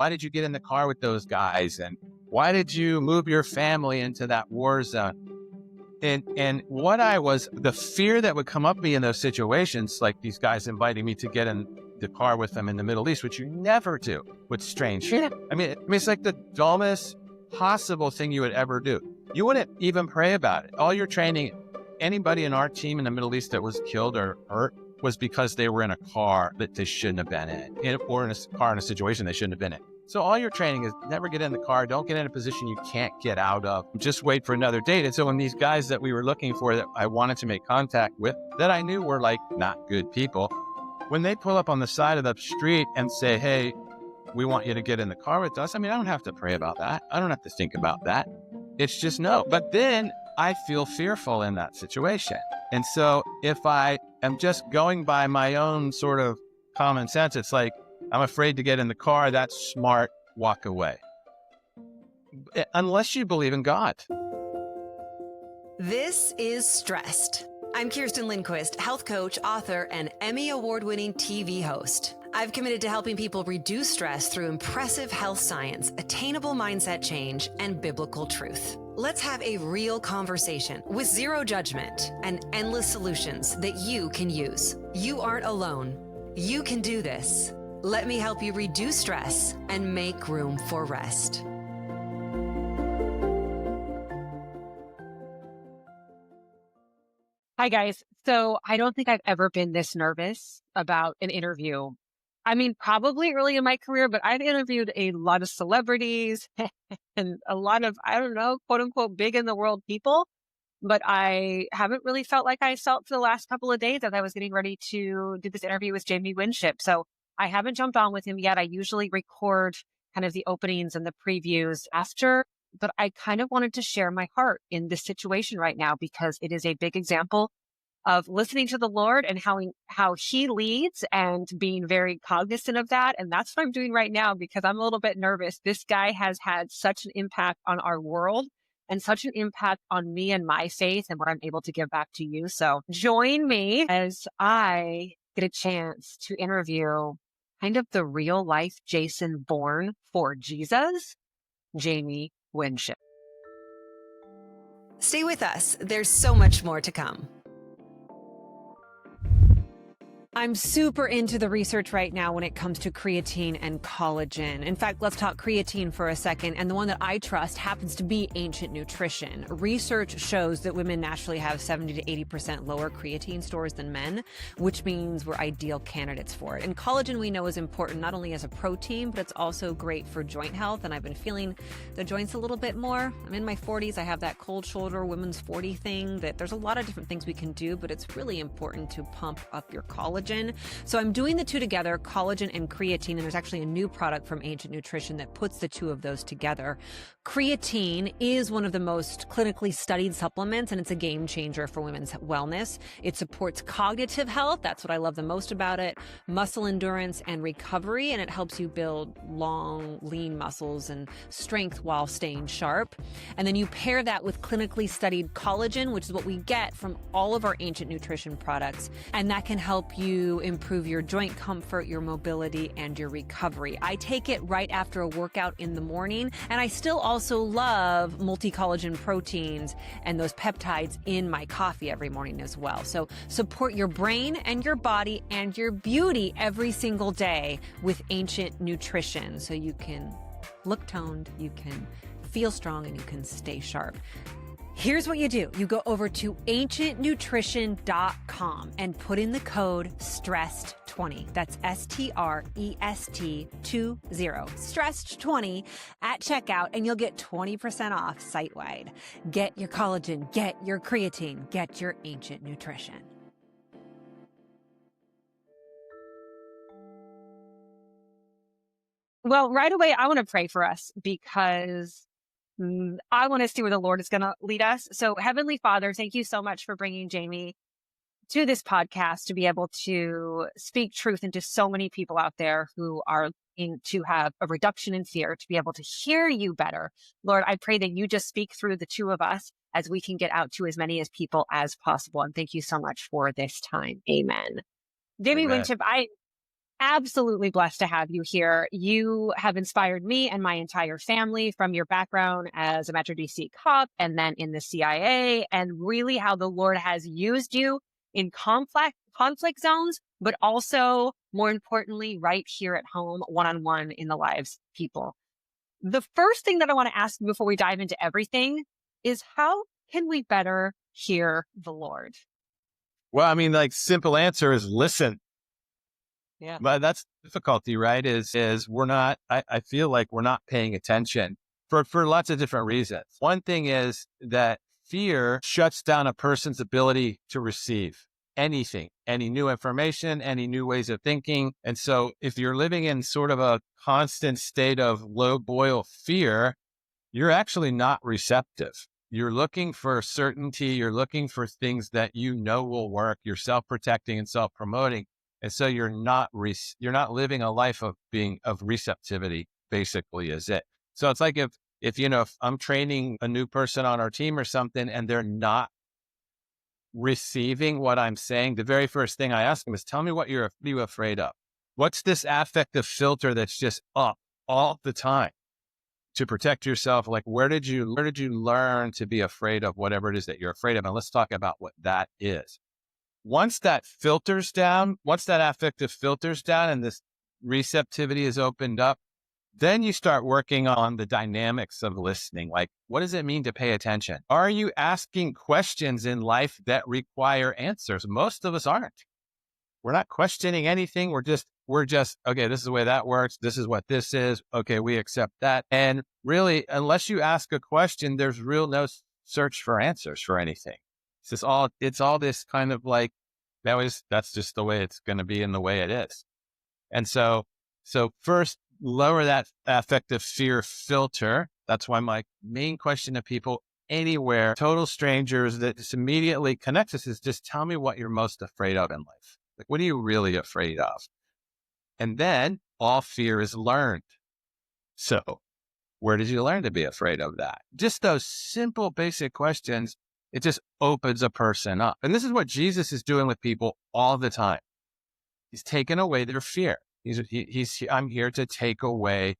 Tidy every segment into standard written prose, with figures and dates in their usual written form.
why did you get in the car with those guys? And why did you move your family into that war zone? And the fear that would come up me in those situations, like these guys inviting me to get in the car with them in the Middle East, which you never do with strange. I mean, it's like the dumbest possible thing you would ever do. You wouldn't even pray about it. All your training, anybody in our team in the Middle East that was killed or hurt was because they were in a car that they shouldn't have been in or in a car in a situation they shouldn't have been in. So all your training is never get in the car. Don't get in a position you can't get out of. Just wait for another date. And so when these guys that we were looking for that I wanted to make contact with, that I knew were like not good people, when they pull up on the side of the street and say, hey, we want you to get in the car with us. I mean, I don't have to pray about that. I don't have to think about that. It's just no. But then I feel fearful in that situation. And so if I am just going by my own sort of common sense, it's like, I'm afraid to get in the car. That's smart. Walk away. Unless you believe in God. This is StRest. I'm Kerstin Lindquist, health coach, author, and Emmy award-winning TV host. I've committed to helping people reduce stress through impressive health science, attainable mindset change, and biblical truth. Let's have a real conversation with zero judgment and endless solutions that you can use. You aren't alone. You can do this. Let me help you reduce stress and make room for rest. Hi, guys. So I don't think I've ever been this nervous about an interview. I mean, probably early in my career, but I've interviewed a lot of celebrities and a lot of, I don't know, quote unquote, big in the world people. But I haven't really felt like I felt for the last couple of days as I was getting ready to do this interview with Jamie Winship. So I haven't jumped on with him yet. I usually record kind of the openings and the previews after, but I kind of wanted to share my heart in this situation right now because it is a big example of listening to the Lord and how he leads and being very cognizant of that. And that's what I'm doing right now because I'm a little bit nervous. This guy has had such an impact on our world and such an impact on me and my faith and what I'm able to give back to you. So join me as I get a chance to interview kind of the real life Jason born for Jesus, Jamie Winship. Stay with us. There's so much more to come. I'm super into the research right now when it comes to creatine and collagen. In fact, let's talk creatine for a second. And the one that I trust happens to be Ancient Nutrition. Research shows that women naturally have 70 to 80% lower creatine stores than men, which means we're ideal candidates for it. And collagen we know is important not only as a protein, but it's also great for joint health. And I've been feeling the joints a little bit more. I'm in my 40s. I have that cold shoulder, women's 40 thing that there's a lot of different things we can do, but it's really important to pump up your collagen. So I'm doing the two together, collagen and creatine, and there's actually a new product from Ancient Nutrition that puts the two of those together. Creatine is one of the most clinically studied supplements, and it's a game changer for women's wellness. It supports cognitive health. That's what I love the most about it. Muscle endurance and recovery, and it helps you build long, lean muscles and strength while staying sharp. And then you pair that with clinically studied collagen, which is what we get from all of our Ancient Nutrition products, and that can help you improve your joint comfort, your mobility, and your recovery. I take it right after a workout in the morning, and I still also love multi-collagen proteins and those peptides in my coffee every morning as well. So support your brain and your body and your beauty every single day with Ancient Nutrition so you can look toned, you can feel strong, and you can stay sharp. Here's what you do. You go over to ancientnutrition.com and put in the code STREST20. That's STREST20, STREST20 at checkout, and you'll get 20% off site-wide. Get your collagen, get your creatine, get your Ancient Nutrition. Well, right away, I want to pray for us because I want to see where the Lord is going to lead us. So Heavenly Father, thank you so much for bringing Jamie to this podcast to be able to speak truth into so many people out there who are looking to have a reduction in fear, to be able to hear you better. Lord, I pray that you just speak through the two of us as we can get out to as many as people as possible. And thank you so much for this time. Amen. Jamie Amen. Winship, absolutely blessed to have you here. You have inspired me and my entire family from your background as a Metro DC cop and then in the CIA, and really how the Lord has used you in conflict zones, but also more importantly, right here at home, one-on-one in the lives of people. The first thing that I want to ask you before we dive into everything is how can we better hear the Lord? Well, I mean, like simple answer is listen. Yeah. But that's the difficulty, right? Is we're not, I feel like we're not paying attention for lots of different reasons. One thing is that fear shuts down a person's ability to receive anything, any new information, any new ways of thinking. And so if you're living in sort of a constant state of low boil fear, you're actually not receptive. You're looking for certainty. You're looking for things that you know will work. You're self-protecting and self-promoting. And so you're not living a life of receptivity, basically is it. So it's like if I'm training a new person on our team or something and they're not receiving what I'm saying, the very first thing I ask them is, tell me what you're afraid of. What's this affective filter that's just up all the time to protect yourself? Like, where did you learn to be afraid of whatever it is that you're afraid of? And let's talk about what that is. Once that affective filters down and this receptivity is opened up, then you start working on the dynamics of listening. Like, what does it mean to pay attention? Are you asking questions in life that require answers? Most of us aren't. We're not questioning anything. We're just, okay, this is the way that works. This is what this is. Okay, we accept that. And really, unless you ask a question, there's no search for answers for anything. It's all this kind of like, that's just the way it's going to be and the way it is. And so first, lower that affective fear filter. That's why my main question to people anywhere, total strangers, that just immediately connects us is just tell me what you're most afraid of in life. Like, what are you really afraid of? And then all fear is learned. So where did you learn to be afraid of that? Just those simple, basic questions, it just opens a person up. And this is what Jesus is doing with people all the time. He's taken away their fear. I'm here to take away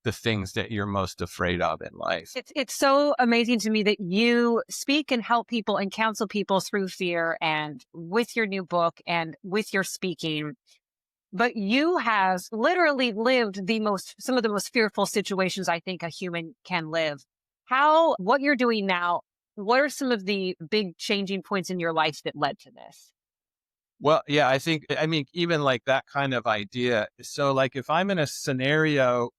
the things that you're most afraid of in life. It's so amazing to me that you speak and help people and counsel people through fear, and with your new book and with your speaking. But you have literally lived some of the most fearful situations I think a human can live. What you're doing now, what are some of the big changing points in your life that led to this? Well, yeah, I mean, even like that kind of idea. So like if I'm in a scenario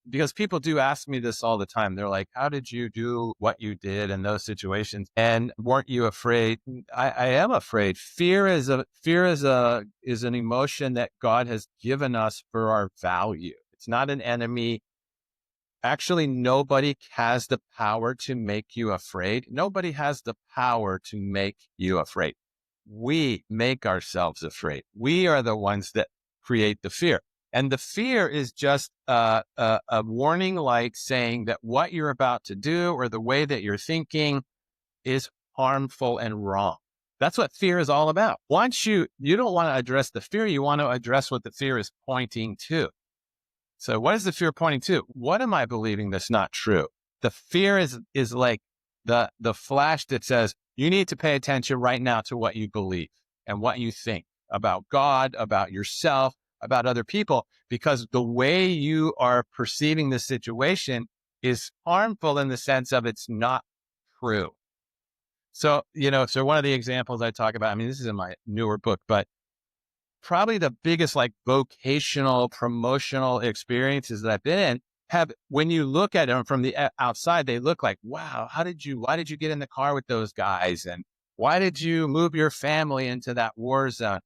because people do ask me this all the time, they're like, how did you do what you did in those situations? And weren't you afraid? I am afraid. Fear is an emotion that God has given us for our value. It's not an enemy. Actually, nobody has the power to make you afraid. Nobody has the power to make you afraid. We make ourselves afraid. We are the ones that create the fear. And the fear is just a warning light saying that what you're about to do or the way that you're thinking is harmful and wrong. That's what fear is all about. Once you don't want to address the fear, you want to address what the fear is pointing to. So what is the fear pointing to? What am I believing that's not true? The fear is like the flash that says, you need to pay attention right now to what you believe and what you think about God, about yourself, about other people, because the way you are perceiving the situation is harmful in the sense of it's not true. So, one of the examples I talk about, I mean, this is in my newer book, but probably the biggest like vocational, promotional experiences that I've been in when you look at them from the outside, they look like, wow, why did you get in the car with those guys? And why did you move your family into that war zone?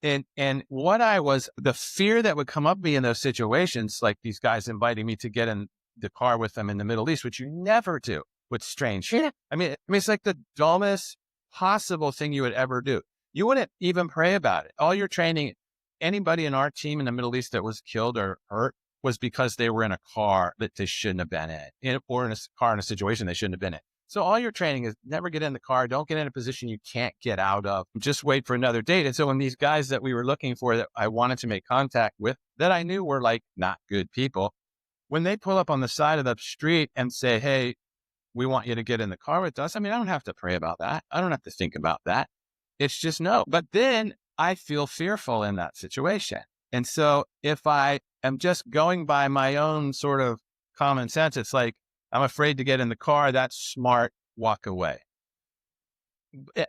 And the fear that would come up me in those situations, like these guys inviting me to get in the car with them in the Middle East, which you never do. What's strange. Yeah. I mean, it's like the dumbest possible thing you would ever do. You wouldn't even pray about it. All your training, anybody in our team in the Middle East that was killed or hurt was because they were in a car that they shouldn't have been in or in a car in a situation they shouldn't have been in. So all your training is never get in the car. Don't get in a position you can't get out of. Just wait for another date. And so when these guys that we were looking for that I wanted to make contact with, that I knew were like not good people, when they pull up on the side of the street and say, hey, we want you to get in the car with us. I mean, I don't have to pray about that. I don't have to think about that. It's just no. But then I feel fearful in that situation. And so if I am just going by my own sort of common sense, it's like, I'm afraid to get in the car. That's smart. Walk away.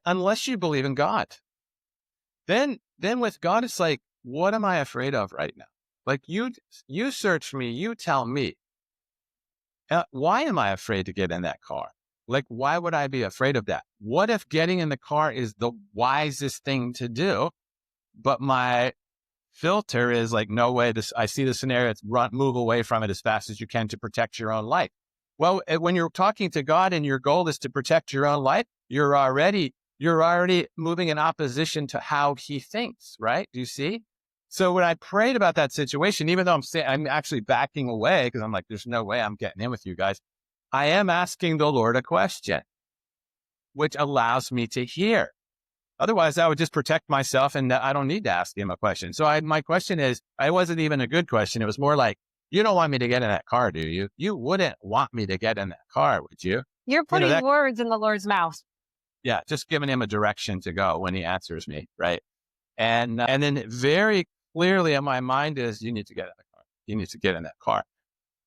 Unless you believe in God. Then with God, it's like, what am I afraid of right now? Like you search me, you tell me. Why am I afraid to get in that car? Like, why would I be afraid of that? What if getting in the car is the wisest thing to do? But my filter is like, no way. I see the scenario. It's move away from it as fast as you can to protect your own life. Well, when you're talking to God and your goal is to protect your own life, you're already moving in opposition to how He thinks, right? Do you see? So when I prayed about that situation, even though I'm actually backing away because I'm like, there's no way I'm getting in with you guys, I am asking the Lord a question, which allows me to hear. Otherwise, I would just protect myself and I don't need to ask Him a question. So my question is, it wasn't even a good question. It was more like, you don't want me to get in that car, do you? You wouldn't want me to get in that car, would you? You're putting words in the Lord's mouth. Yeah, just giving Him a direction to go when He answers me, right? And then very clearly in my mind is, you need to get in the car. You need to get in that car.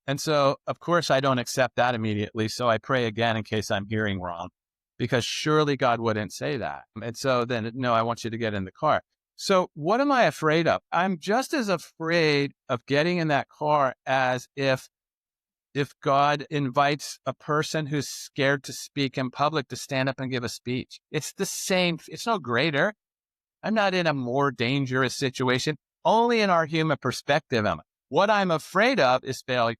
And so, of course, I don't accept that immediately. So I pray again in case I'm hearing wrong, because surely God wouldn't say that. And so then, no, I want you to get in the car. So what am I afraid of? I'm just as afraid of getting in that car as if God invites a person who's scared to speak in public to stand up and give a speech. It's the same. It's no greater. I'm not in a more dangerous situation. Only in our human perspective am I. What I'm afraid of is failure.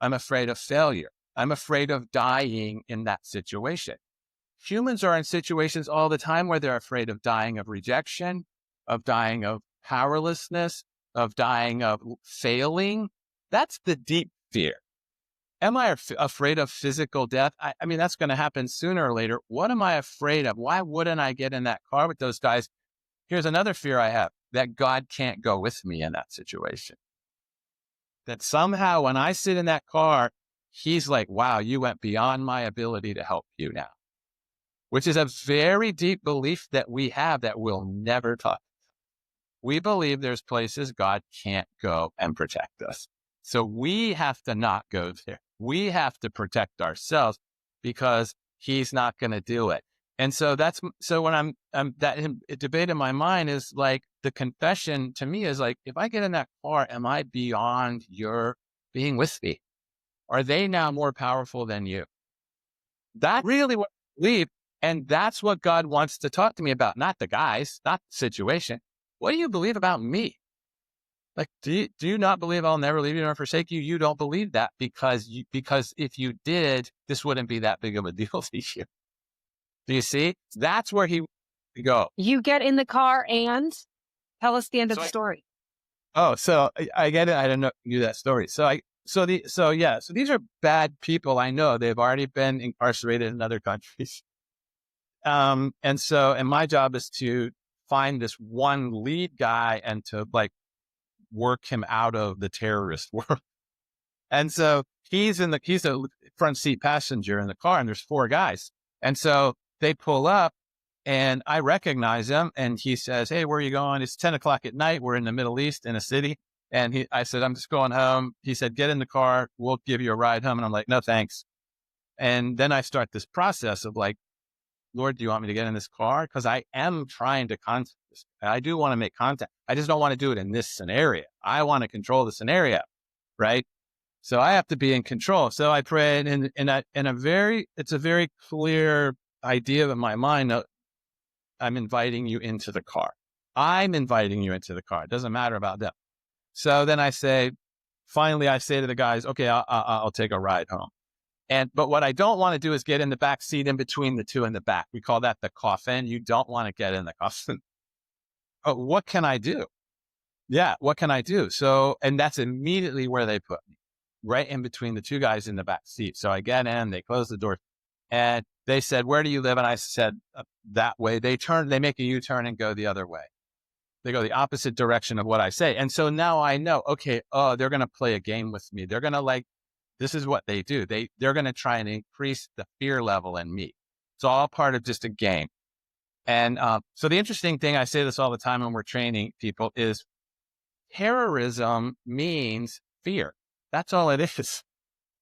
I'm afraid of failure. I'm afraid of dying in that situation. Humans are in situations all the time where they're afraid of dying of rejection, of dying of powerlessness, of dying of failing. That's the deep fear. Am I afraid of physical death? I mean, that's going to happen sooner or later. What am I afraid of? Why wouldn't I get in that car with those guys? Here's another fear I have, that God can't go with me in that situation. That somehow when I sit in that car, He's like, wow, you went beyond my ability to help you now, which is a very deep belief that we have that we'll never talk. We believe there's places God can't go and protect us. So we have to not go there. We have to protect ourselves because He's not going to do it. And so when I'm that debate in my mind is like, the confession to me is like, if I get in that car, am I beyond your being with me? Are they now more powerful than you? That's really what I believe. And that's what God wants to talk to me about, not the guys, not the situation. What do you believe about me? Like, do you not believe I'll never leave you nor forsake you? You don't believe that because if you did, this wouldn't be that big of a deal to you. Do you see? That's where He go. You get in the car and tell us the end of the story. So I get it. I didn't know that story. So these are bad people. I know they've already been incarcerated in other countries. And my job is to find this one lead guy and to like work him out of the terrorist world. And so he's a front seat passenger in the car, and there's 4 guys. And so they pull up and I recognize him, and he says, hey, where are you going? It's 10 o'clock at night. We're in the Middle East in a city. And I said, I'm just going home. He said, get in the car. We'll give you a ride home. And I'm like, no, thanks. And then I start this process of like, Lord, do you want me to get in this car? Because I am trying to contact this. I do want to make contact. I just don't want to do it in this scenario. I want to control the scenario, right? So I have to be in control. So I prayed, and it's a very clear idea in my mind. I'm inviting you into the car. I'm inviting you into the car. It doesn't matter about them. So then finally I say to the guys, okay, I'll take a ride home. But what I don't want to do is get in the back seat in between the 2 in the back. We call that the coffin. You don't want to get in the coffin. Oh, what can I do? Yeah, what can I do? So, and that's immediately where they put me, right in between the 2 guys in the back seat. So I get in, they close the door, And they said, where do you live? And I said, that way. They make a U-turn and go the other way. They go the opposite direction of what I say. And so now I know, okay, oh, they're going to play a game with me. They're going to this is what they do. They're going to try and increase the fear level in me. It's all part of just a game. And so the interesting thing, I say this all the time when we're training people, is terrorism means fear. That's all it is.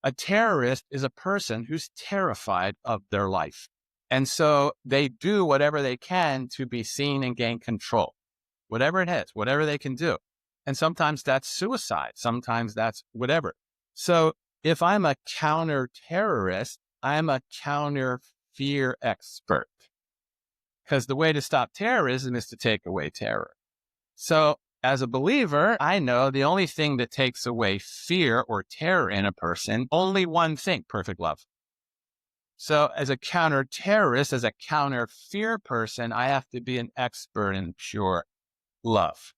A terrorist is a person who's terrified of their life. And so they do whatever they can to be seen and gain control, whatever it is, whatever they can do. And sometimes that's suicide. Sometimes that's whatever. So if I'm a counter-terrorist, I'm a counter-fear expert. Because the way to stop terrorism is to take away terror. So as a believer, I know the only thing that takes away fear or terror in a person, only one thing, perfect love. So as a counter-terrorist, as a counter-fear person, I have to be an expert in pure love.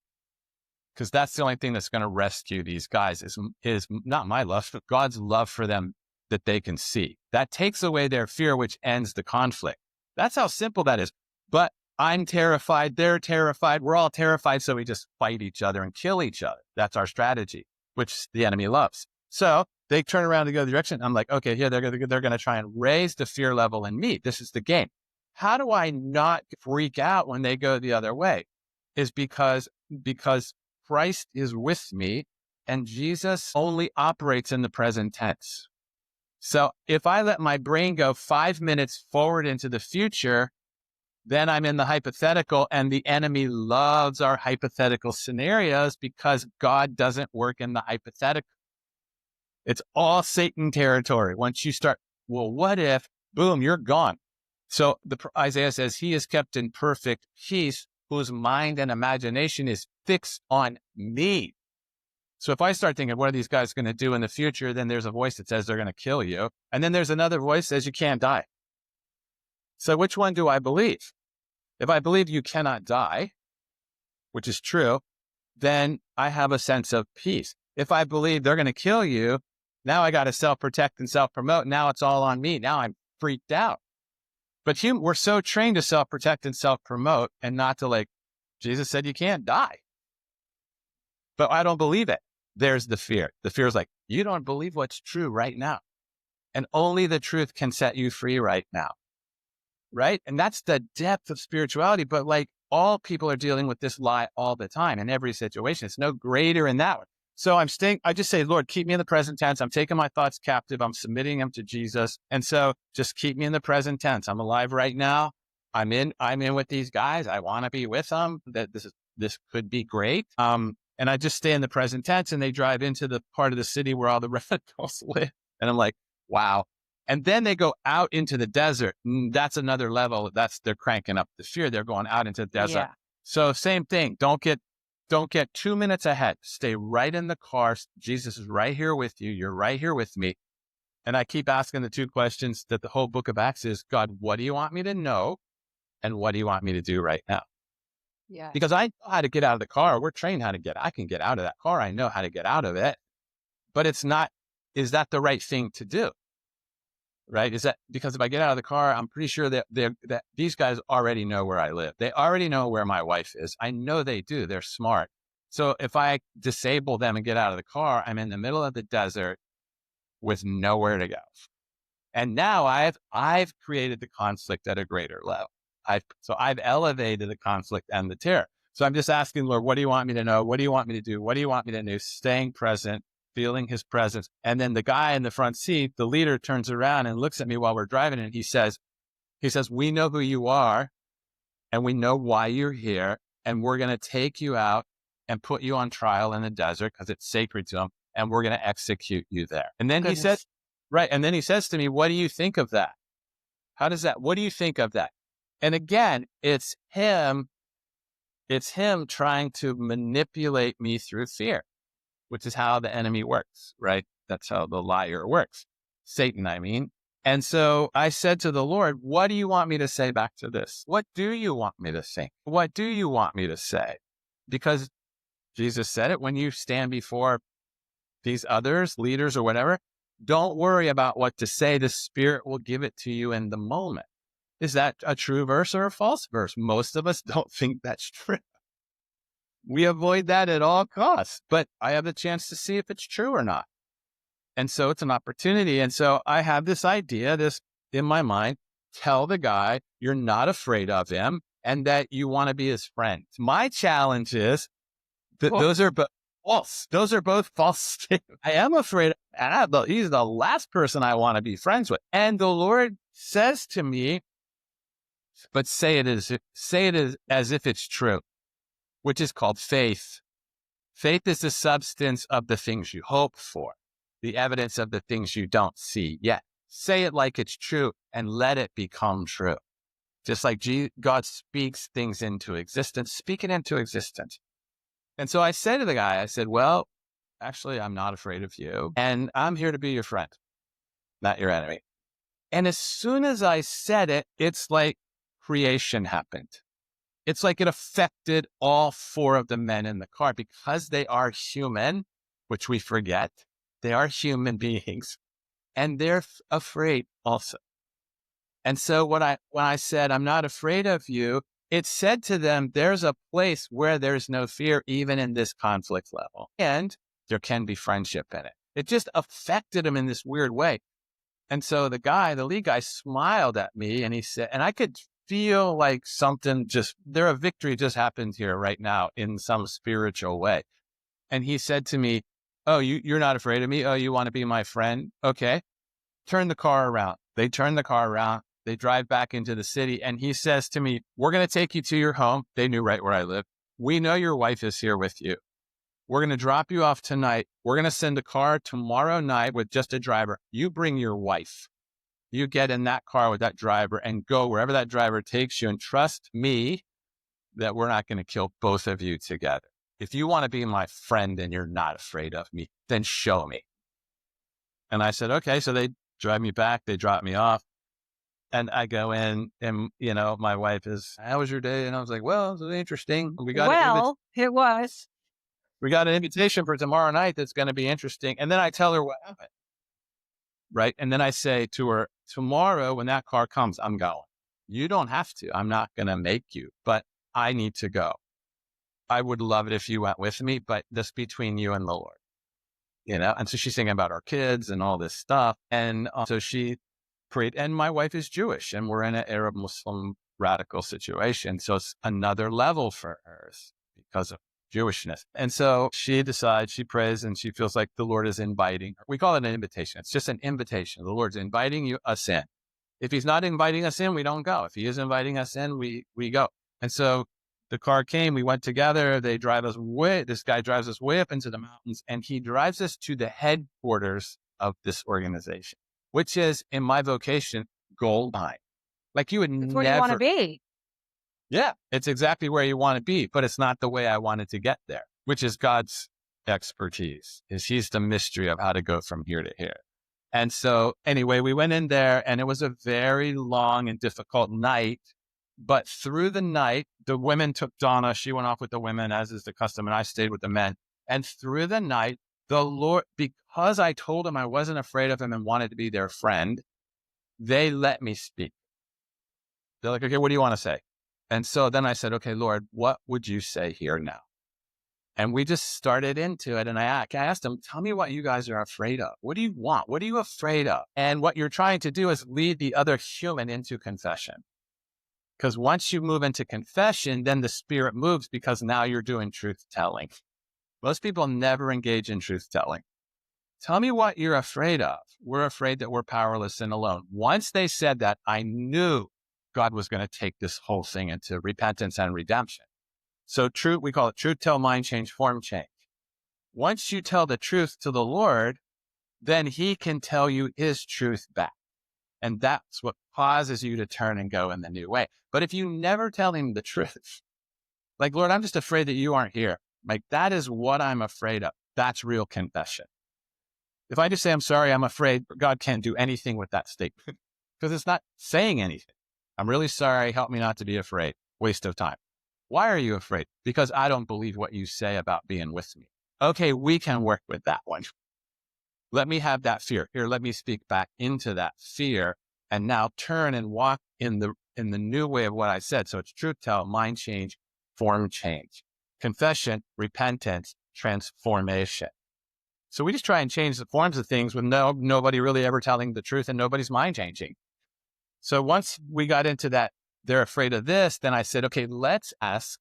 Because that's the only thing that's going to rescue these guys is not my love, but God's love for them that they can see. That takes away their fear, which ends the conflict. That's how simple that is. But I'm terrified, they're terrified, we're all terrified, so we just fight each other and kill each other. That's our strategy, which the enemy loves. So they turn around to go the direction. I'm like, okay, here, they're going to try and raise the fear level in me. This is the game. How do I not freak out when they go the other way? Is because Christ is with me and Jesus only operates in the present tense. So if I let my brain go 5 minutes forward into the future, then I'm in the hypothetical, and the enemy loves our hypothetical scenarios because God doesn't work in the hypothetical. It's all Satan territory. Once you start, well, what if, boom, you're gone. So Isaiah says, he is kept in perfect peace, whose mind and imagination is fixed on me. So if I start thinking, what are these guys going to do in the future? Then there's a voice that says they're going to kill you. And then there's another voice that says you can't die. So which one do I believe? If I believe you cannot die, which is true, then I have a sense of peace. If I believe they're going to kill you, now I got to self-protect and self-promote. Now it's all on me. Now I'm freaked out. But we're so trained to self-protect and self-promote and not to Jesus said you can't die. But I don't believe it. There's the fear. The fear is you don't believe what's true right now. And only the truth can set you free right now. Right? And that's the depth of spirituality. But all people are dealing with this lie all the time in every situation. It's no greater in that one. So I just say, Lord, keep me in the present tense. I'm taking my thoughts captive. I'm submitting them to Jesus. And so just keep me in the present tense. I'm alive right now. I'm in with these guys. I want to be with them. This could be great. And I just stay in the present tense, and they drive into the part of the city where all the radicals live. And I'm like, wow. And then they go out into the desert. That's another level. They're cranking up the fear. They're going out into the desert. Yeah. So same thing. Don't get 2 minutes ahead. Stay right in the car. Jesus is right here with you. You're right here with me. And I keep asking the two questions that the whole book of Acts is, God, what do you want me to know? And what do you want me to do right now? Yeah. Because I know how to get out of the car. We're trained how to I can get out of that car. I know how to get out of it. But it's not, is that the right thing to do? Right? Is that because if I get out of the car, I'm pretty sure that these guys already know where I live. They already know where my wife is. I know they do. They're smart. So if I disable them and get out of the car, I'm in the middle of the desert with nowhere to go. And now I've created the conflict at a greater level. I've elevated the conflict and the terror. So I'm just asking, Lord, what do you want me to know? What do you want me to do? What do you want me to do? Staying present, feeling his presence. And then the guy in the front seat, the leader, turns around and looks at me while we're driving, and he says, we know who you are, and we know why you're here, and we're going to take you out and put you on trial in the desert because it's sacred to him, and we're going to execute you there. And then he says, right. And then he says to me, what do you think of that? What do you think of that? And again, it's him trying to manipulate me through fear, which is how the enemy works, right? That's how the liar works. Satan, I mean. And so I said to the Lord, what do you want me to say back to this? What do you want me to think? What do you want me to say? Because Jesus said it, when you stand before these others, leaders or whatever, Don't worry about what to say. The Spirit will give it to you in the moment. Is that a true verse or a false verse? Most of us don't think that's true. We avoid that at all costs, but I have the chance to see if it's true or not. And so it's an opportunity. And so I have this idea, this in my mind, tell the guy you're not afraid of him and that you want to be his friend. My challenge is that those are both false. Those are both false statements. I am afraid, and he's the last person I want to be friends with. And the Lord says to me, but say it as if it's true, which is called faith. Faith is the substance of the things you hope for, the evidence of the things you don't see yet. Say it like it's true and let it become true. Just like God speaks things into existence, speak it into existence. And so I said to the guy, I said, well, actually, I'm not afraid of you, and I'm here to be your friend, not your enemy. And as soon as I said it, it's like creation happened. It's like it affected all four of the men in the car because they are human, which we forget. They are human beings, and they're afraid also. And so when I said, I'm not afraid of you, it said to them, there's a place where there's no fear, even in this conflict level. And there can be friendship in it. It just affected them in this weird way. And so the lead guy smiled at me and he said, and I could feel like a victory just happened here right now in some spiritual way. And he said to me, oh, you're not afraid of me? Oh, you want to be my friend? Okay. Turn the car around. They turn the car around. They drive back into the city. And he says to me, we're going to take you to your home. They knew right where I live. We know your wife is here with you. We're going to drop you off tonight. We're going to send a car tomorrow night with just a driver. You bring your wife. You get in that car with that driver and go wherever that driver takes you, and trust me that we're not going to kill both of you together. If you want to be my friend and you're not afraid of me, then show me. And I said, okay. So they drive me back. They drop me off. And I go in and, my wife is, how was your day? And I was like, well, it was interesting. It was. We got an invitation for tomorrow night that's going to be interesting. And then I tell her what happened. Right. And then I say to her, tomorrow when that car comes, I'm going. You don't have to. I'm not going to make you, but I need to go. I would love it if you went with me, but this between you and the Lord, And so she's thinking about our kids and all this stuff. And so she prayed, and my wife is Jewish and we're in an Arab Muslim radical situation. So it's another level for her because of Jewishness. And so she decides, she prays, and she feels like the Lord is inviting her. We call it an invitation. It's just an invitation. The Lord's inviting us in. If he's not inviting us in, we don't go. If he is inviting us in, we go. And so the car came, we went together. This guy drives us way up into the mountains, and he drives us to the headquarters of this organization, which is, in my vocation, gold mine. Like you would It's never. where you want to be. Yeah, it's exactly where you want to be, but it's not the way I wanted to get there, which is God's expertise. He's the mystery of how to go from here to here. And so anyway, we went in there, and it was a very long and difficult night. But through the night, the women took Donna. She went off with the women, as is the custom, and I stayed with the men. And through the night, the Lord, because I told them I wasn't afraid of him and wanted to be their friend, they let me speak. They're like, okay, what do you want to say? And so then I said, okay, Lord, what would you say here now? And we just started into it. And I asked them, tell me what you guys are afraid of. What do you want? What are you afraid of? And what you're trying to do is lead the other human into confession. Because once you move into confession, then the Spirit moves, because now you're doing truth telling. Most people never engage in truth telling. Tell me what you're afraid of. We're afraid that we're powerless and alone. Once they said that, I knew God was going to take this whole thing into repentance and redemption. So we call it truth, tell, mind change, form change. Once you tell the truth to the Lord, then he can tell you his truth back. And that's what causes you to turn and go in the new way. But if you never tell him the truth, like, Lord, I'm just afraid that you aren't here. Like, that is what I'm afraid of. That's real confession. If I just say, I'm sorry, I'm afraid, God can't do anything with that statement because it's not saying anything. I'm really sorry. Help me not to be afraid. Waste of time. Why are you afraid? Because I don't believe what you say about being with me. Okay, we can work with that one. Let me have that fear. Here, let me speak back into that fear and now turn and walk in the new way of what I said. So it's truth tell, mind change, form change, confession, repentance, transformation. So we just try and change the forms of things with nobody really ever telling the truth and nobody's mind changing. So once we got into that, they're afraid of this, then I said, okay, let's ask,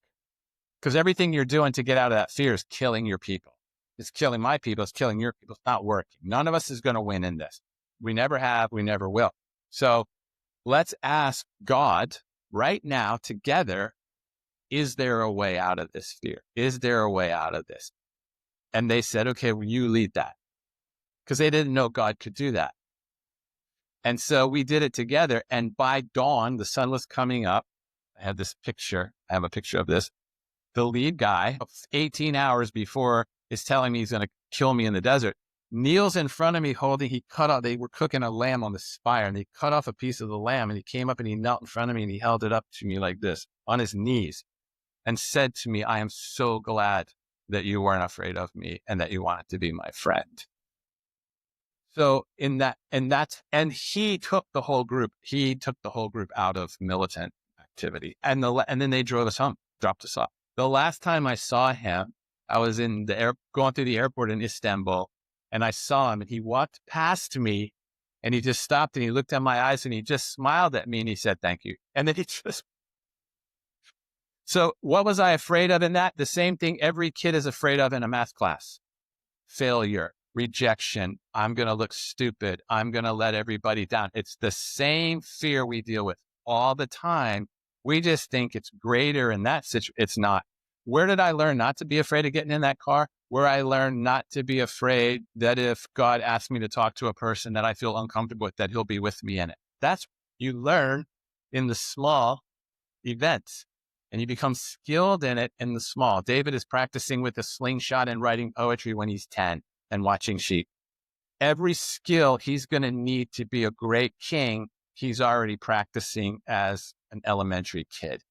because everything you're doing to get out of that fear is killing your people. It's killing my people. It's killing your people. It's not working. None of us is going to win in this. We never have. We never will. So let's ask God right now together, is there a way out of this fear? Is there a way out of this? And they said, okay, well, you lead that. Because they didn't know God could do that. And so we did it together. And by dawn, the sun was coming up. I have this picture. I have a picture of this. The lead guy, 18 hours before, is telling me he's going to kill me in the desert, kneels in front of me they were cooking a lamb on this fire, and they cut off a piece of the lamb, and he came up and he knelt in front of me and he held it up to me like this on his knees and said to me, I am so glad that you weren't afraid of me and that you wanted to be my friend. So and he took the whole group out of militant activity. And then they drove us home, dropped us off. The last time I saw him, I was in going through the airport in Istanbul, and I saw him, and he walked past me, and he just stopped, and he looked at my eyes, and he just smiled at me, and he said, thank you. And then so what was I afraid of in that? The same thing every kid is afraid of in a math class. Failure, rejection. I'm going to look stupid. I'm going to let everybody down. It's the same fear we deal with all the time. We just think it's greater in that situation. It's not. Where did I learn not to be afraid of getting in that car? Where I learned not to be afraid that if God asked me to talk to a person that I feel uncomfortable with, that he'll be with me in it. That's you learn in the small events, and you become skilled in it in the small. David is practicing with a slingshot and writing poetry when he's 10 and watching sheep. Every skill he's going to need to be a great king, he's already practicing as an elementary kid.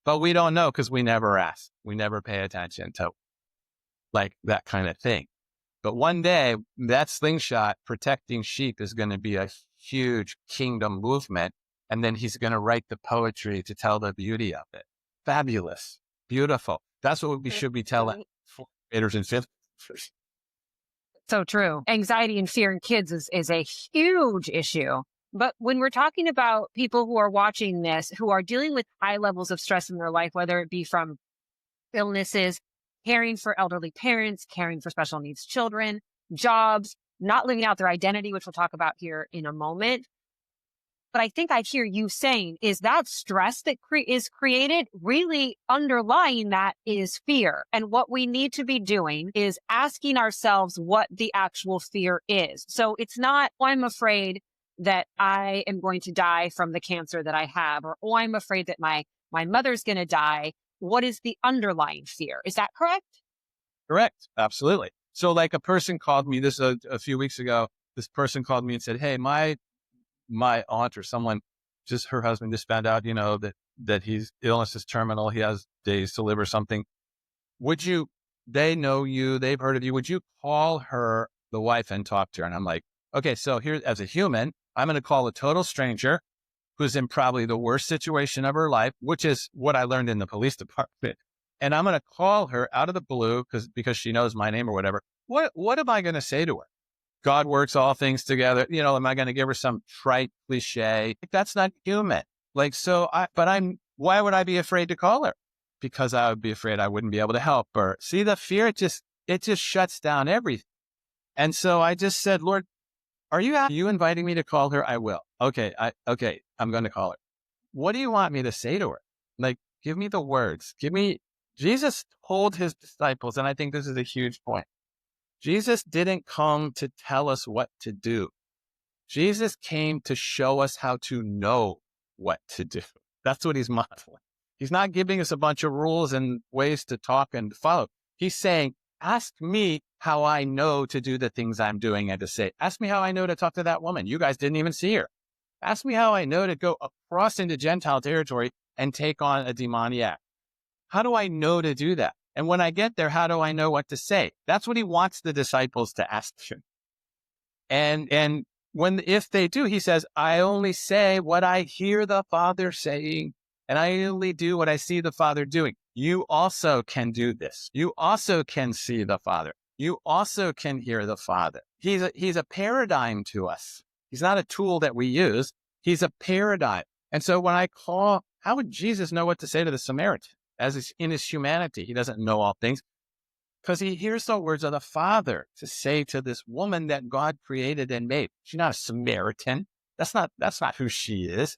But we don't know because we never ask. We never pay attention to like that kind of thing. But one day, that slingshot protecting sheep is going to be a huge kingdom movement. And then he's going to write the poetry to tell the beauty of it. Fabulous. Beautiful. That's what we should be telling fourth graders and fifth graders. So true. Anxiety and fear in kids is a huge issue. But when we're talking about people who are watching this, who are dealing with high levels of stress in their life, whether it be from illnesses, caring for elderly parents, caring for special needs children, jobs, not living out their identity, which we'll talk about here in a moment. But I think I hear you saying is that stress that is created, really underlying that is fear. And what we need to be doing is asking ourselves what the actual fear is. So it's not, oh, I'm afraid that I am going to die from the cancer that I have, or, oh, I'm afraid that my mother's going to die. What is the underlying fear? Is that correct? Correct. Absolutely. So like a person called me a few weeks ago, this person called me and said, hey, my aunt or someone, just her husband just found out, that his illness is terminal. He has days to live or something. They know you, they've heard of you. Would you call her, the wife, and talk to her? And I'm like, okay, so here, as a human, I'm going to call a total stranger who's in probably the worst situation of her life, which is what I learned in the police department. And I'm going to call her out of the blue because she knows my name or whatever. What am I going to say to her? God works all things together. Am I going to give her some trite cliche? That's not human. Why would I be afraid to call her? Because I would be afraid I wouldn't be able to help her. See, the fear, it just shuts down everything. And so I just said, Lord, are you inviting me to call her? I will. Okay. I'm going to call her. What do you want me to say to her? Like, give me the words. Jesus told his disciples, and I think this is a huge point. Jesus didn't come to tell us what to do. Jesus came to show us how to know what to do. That's what he's modeling. He's not giving us a bunch of rules and ways to talk and follow. He's saying, ask me how I know to do the things I'm doing and to say. Ask me how I know to talk to that woman. You guys didn't even see her. Ask me how I know to go across into Gentile territory and take on a demoniac. How do I know to do that? And when I get there, how do I know what to say? That's what he wants the disciples to ask him. And if they do, he says, I only say what I hear the Father saying, and I only do what I see the Father doing. You also can do this. You also can see the Father. You also can hear the Father. He's a paradigm to us. He's not a tool that we use. He's a paradigm. And so when I call, how would Jesus know what to say to the Samaritan? In his humanity, he doesn't know all things, because he hears the words of the Father to say to this woman that God created and made. She's not a Samaritan. That's not who she is.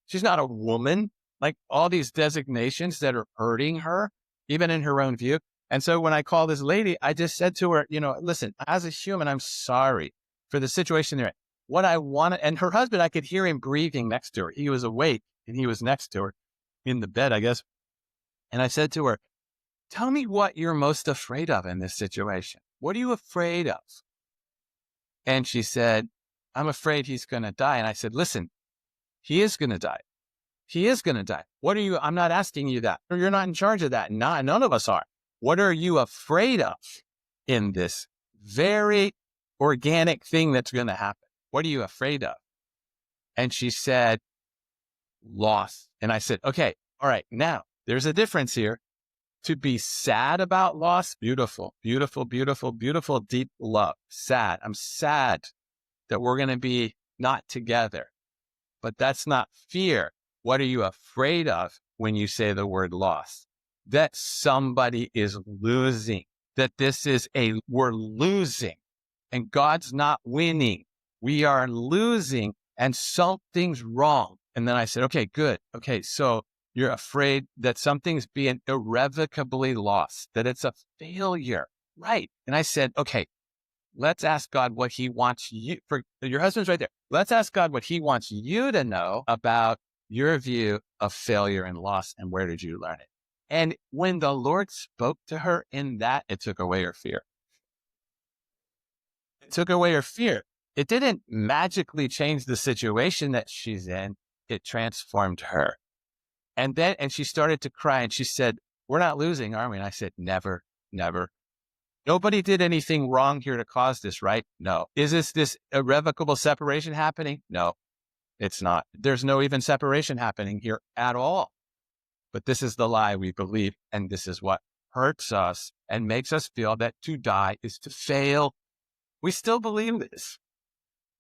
She's not a woman. Like all these designations that are hurting her, even in her own view. And so when I call this lady, I just said to her, listen, as a human, I'm sorry for the situation they're in. What I want, and her husband, I could hear him breathing next to her. He was awake and he was next to her in the bed, I guess. And I said to her, tell me what you're most afraid of in this situation. What are you afraid of? And she said, I'm afraid he's going to die. And I said, listen, he is going to die. He is going to die. What are you? I'm not asking you that. You're not in charge of that. None of us are. What are you afraid of in this very organic thing that's going to happen? What are you afraid of? And she said, loss. And I said, okay, all right. Now there's a difference here. To be sad about loss, beautiful, beautiful, beautiful, beautiful, deep love. Sad. I'm sad that we're going to be not together. But that's not fear. What are you afraid of when you say the word loss? That somebody is losing, that we're losing, and God's not winning. We are losing, and something's wrong. And then I said, okay, good. Okay, so you're afraid that something's being irrevocably lost, that it's a failure. Right. And I said, okay, let's ask God what he wants you, for your husband's right there. Let's ask God what he wants you to know about your view of failure and loss, and where did you learn it? And when the Lord spoke to her in that, it took away her fear. It took away her fear. It didn't magically change the situation that she's in. It transformed her. And she started to cry, and she said, we're not losing, are we? And I said, never, never. Nobody did anything wrong here to cause this, right? No. Is this irrevocable separation happening? No, it's not. There's no even separation happening here at all. But this is the lie we believe. And this is what hurts us and makes us feel that to die is to fail. We still believe this.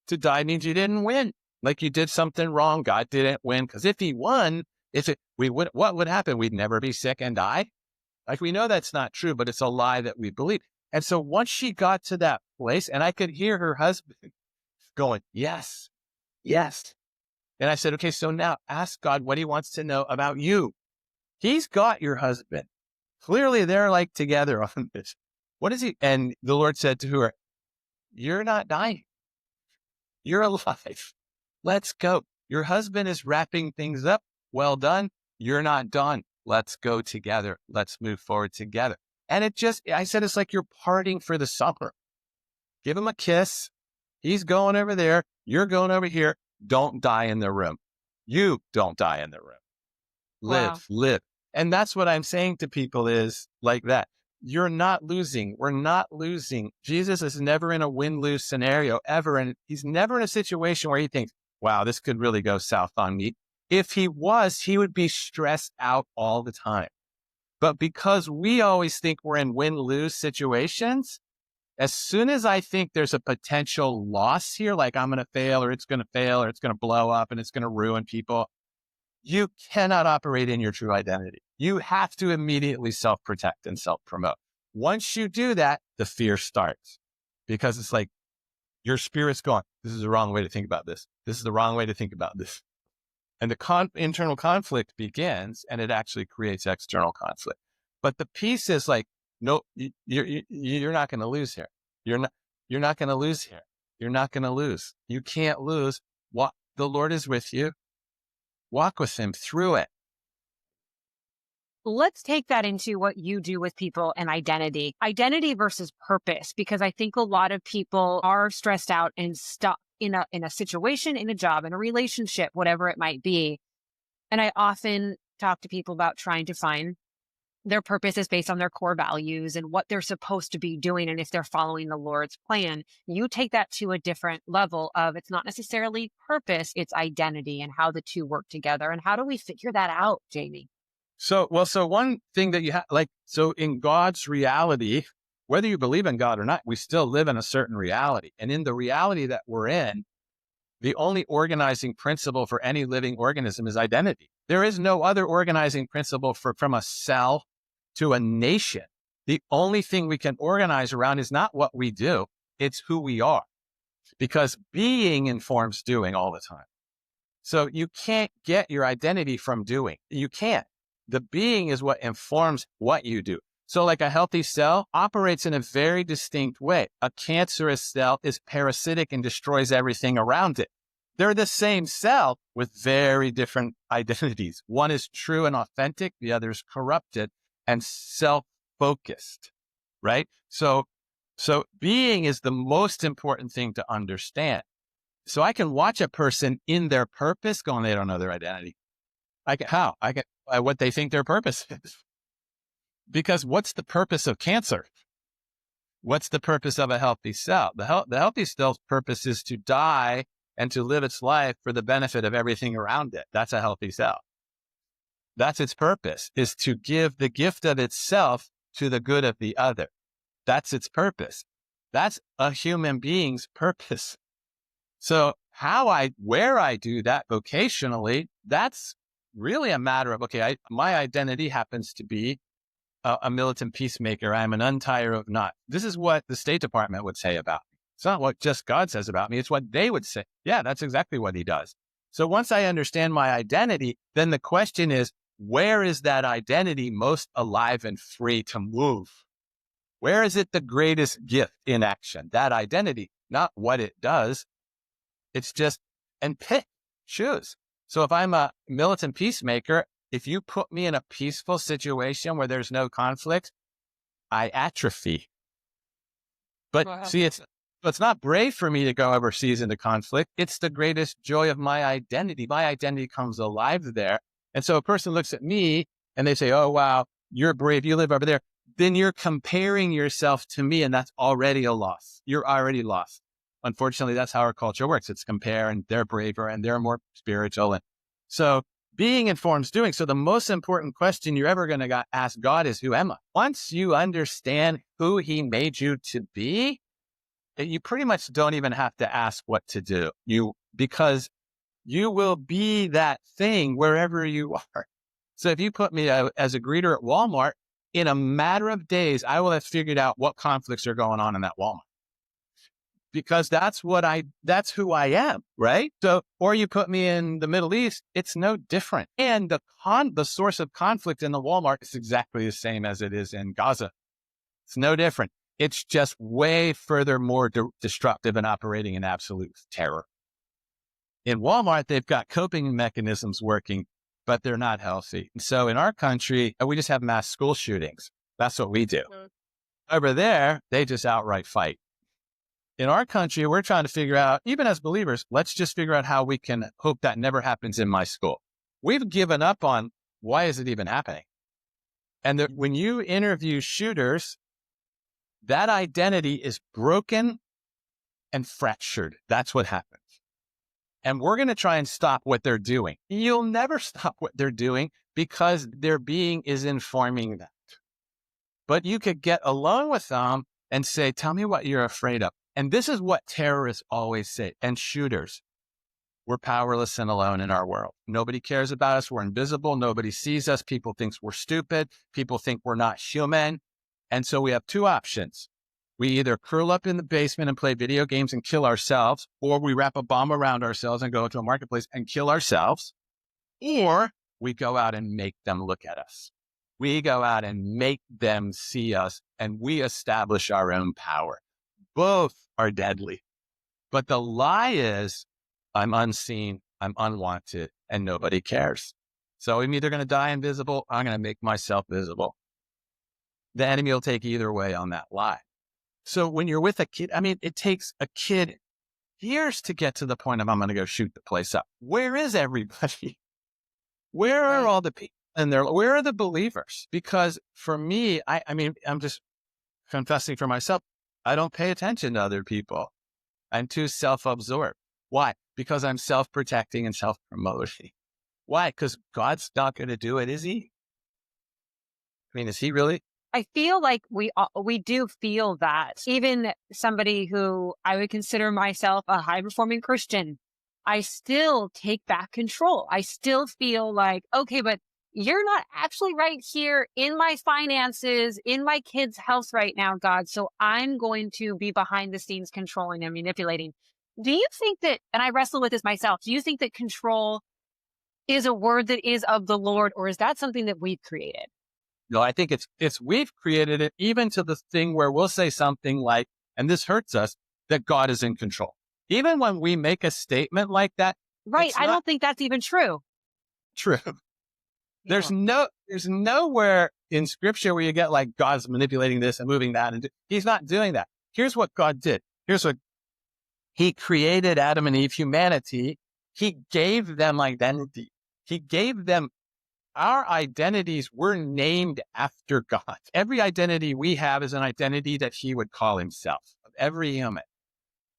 To die means you didn't win. Like you did something wrong. God didn't win. Because if he won, what would happen? We'd never be sick and die. Like we know that's not true, but it's a lie that we believe. And so once she got to that place, and I could hear her husband going, yes, yes. And I said, okay, so now ask God what he wants to know about you. He's got your husband. Clearly they're like together on this. What is he? And the Lord said to her, you're not dying. You're alive. Let's go. Your husband is wrapping things up. Well done. You're not done. Let's go together. Let's move forward together. And I said, it's like you're parting for the summer. Give him a kiss. He's going over there. You're going over here. Don't die in the room. You don't die in the room. Live. And that's what I'm saying to people is like that. You're not losing. We're not losing. Jesus is never in a win-lose scenario ever. And he's never in a situation where he thinks, wow, this could really go south on me. If he was, he would be stressed out all the time. But because we always think we're in win-lose situations, as soon as I think there's a potential loss here, like I'm going to fail or it's going to blow up and it's going to ruin people, you cannot operate in your true identity. You have to immediately self-protect and self-promote. Once you do that, the fear starts because it's like your spirit's going, this is the wrong way to think about this. This is the wrong way to think about this. And the internal conflict begins, and it actually creates external conflict. But the peace is like, no, you're not going to lose here. You're not going to lose here. You're not going to lose. You can't lose. The Lord is with you. Walk with him through it. Let's take that into what you do with people and identity versus purpose, because I think a lot of people are stressed out and stuck in a situation, in a job, in a relationship, whatever it might be. And I often talk to people about trying to find their purpose is based on their core values and what they're supposed to be doing. And if they're following the Lord's plan, you take that to a different level of it's not necessarily purpose, it's identity and how the two work together. And how do we figure that out, Jamie? So one thing that you have, so in God's reality, whether you believe in God or not, we still live in a certain reality. And in the reality that we're in, the only organizing principle for any living organism is identity. There is no other organizing principle from a cell to a nation. The only thing we can organize around is not what we do, it's who we are. Because being informs doing all the time. So you can't get your identity from doing. You can't. The being is what informs what you do. So like a healthy cell operates in a very distinct way. A cancerous cell is parasitic and destroys everything around it. They're the same cell with very different identities. One is true and authentic. The other is corrupted and self-focused, right? So being is the most important thing to understand. So I can watch a person in their purpose going, they don't know their identity. What they think their purpose is. Because what's the purpose of cancer? What's the purpose of a healthy cell? The healthy cell's purpose is to die and to live its life for the benefit of everything around it. That's a healthy cell. That's its purpose, is to give the gift of itself to the good of the other. That's its purpose. That's a human being's purpose. So where I do that vocationally, that's really a matter of, my identity happens to be a militant peacemaker. I'm an untire of knots. This is what the State Department would say about me. It's not what just God says about me. It's what they would say. Yeah, that's exactly what he does. So once I understand my identity, then the question is, where is that identity most alive and free to move? Where is it the greatest gift in action? That identity, not what it does. It's just, and choose. So if I'm a militant peacemaker, if you put me in a peaceful situation where there's no conflict, I atrophy. But see, it's not brave for me to go overseas into conflict. It's the greatest joy of my identity. My identity comes alive there. And so a person looks at me and they say, oh, wow, you're brave. You live over there. Then you're comparing yourself to me, and that's already a loss. You're already lost. Unfortunately, that's how our culture works. It's compare, and they're braver and they're more spiritual. And so being informs doing. So the most important question you're ever going to ask God is, who am I? Once you understand who he made you to be, you pretty much don't even have to ask what to do. Because you will be that thing wherever you are. So if you put me as a greeter at Walmart, in a matter of days, I will have figured out what conflicts are going on in that Walmart. Because that's who I am, right? So, or you put me in the Middle East, it's no different. And the source of conflict in the Walmart is exactly the same as it is in Gaza. It's no different. It's just way further more destructive and operating in absolute terror. In Walmart, they've got coping mechanisms working, but they're not healthy. And so in our country, we just have mass school shootings. That's what we do. Over there, they just outright fight. In our country, we're trying to figure out, even as believers, let's just figure out how we can hope that never happens in my school. We've given up on why is it even happening? And when you interview shooters, that identity is broken and fractured. That's what happens. And we're going to try and stop what they're doing. You'll never stop what they're doing because their being is informing that. But you could get along with them and say, tell me what you're afraid of. And this is what terrorists always say, and shooters. We're powerless and alone in our world. Nobody cares about us. We're invisible. Nobody sees us. People think we're stupid. People think we're not human. And so we have two options. We either curl up in the basement and play video games and kill ourselves, or we wrap a bomb around ourselves and go to a marketplace and kill ourselves, or we go out and make them look at us. We go out and make them see us, and we establish our own power. Both are deadly. But the lie is, I'm unseen, I'm unwanted, and nobody cares. So I'm either going to die invisible, or I'm going to make myself visible. The enemy will take either way on that lie. So when you're with a kid, it takes a kid years to get to the point of, I'm going to go shoot the place up. Where is everybody? Where are all the people? and where are the believers? Because for me, I mean, I'm just confessing for myself. I don't pay attention to other people. I'm too self-absorbed. Why? Because I'm self-protecting and self-promoting. Why? Because God's not going to do it, is he? I mean, is he really? I feel like we do feel that. Even somebody who I would consider myself a high-performing Christian, I still take back control. I still feel like, okay, but you're not actually right here in my finances, in my kids' health right now, God. So I'm going to be behind the scenes controlling and manipulating. Do you think that, and I wrestle with this myself, do you think that control is a word that is of the Lord, or is that something that we've created? No, I think it's we've created it, even to the thing where we'll say something like, and this hurts us, that God is in control. Even when we make a statement like that, Right. it's I not don't think that's even true. true. There's nowhere in scripture where you get like God's manipulating this and moving that. And he's not doing that. Here's what God did. Here's what he created: Adam and Eve, humanity. He gave them identity. He gave them our identities were named after God. Every identity we have is an identity that he would call himself, of every human.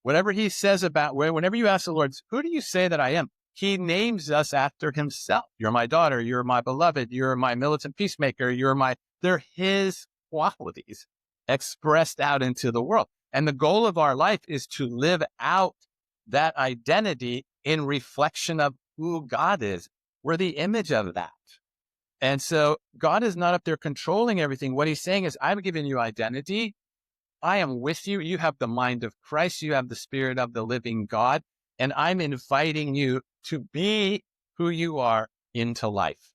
Whatever he says about, whenever you ask the Lord, who do you say that I am? He names us after himself. You're my daughter. You're my beloved. You're my militant peacemaker. They're his qualities expressed out into the world. And the goal of our life is to live out that identity in reflection of who God is. We're the image of that. And so God is not up there controlling everything. What he's saying is, I'm giving you identity. I am with you. You have the mind of Christ. You have the spirit of the living God. And I'm inviting you to be who you are into life.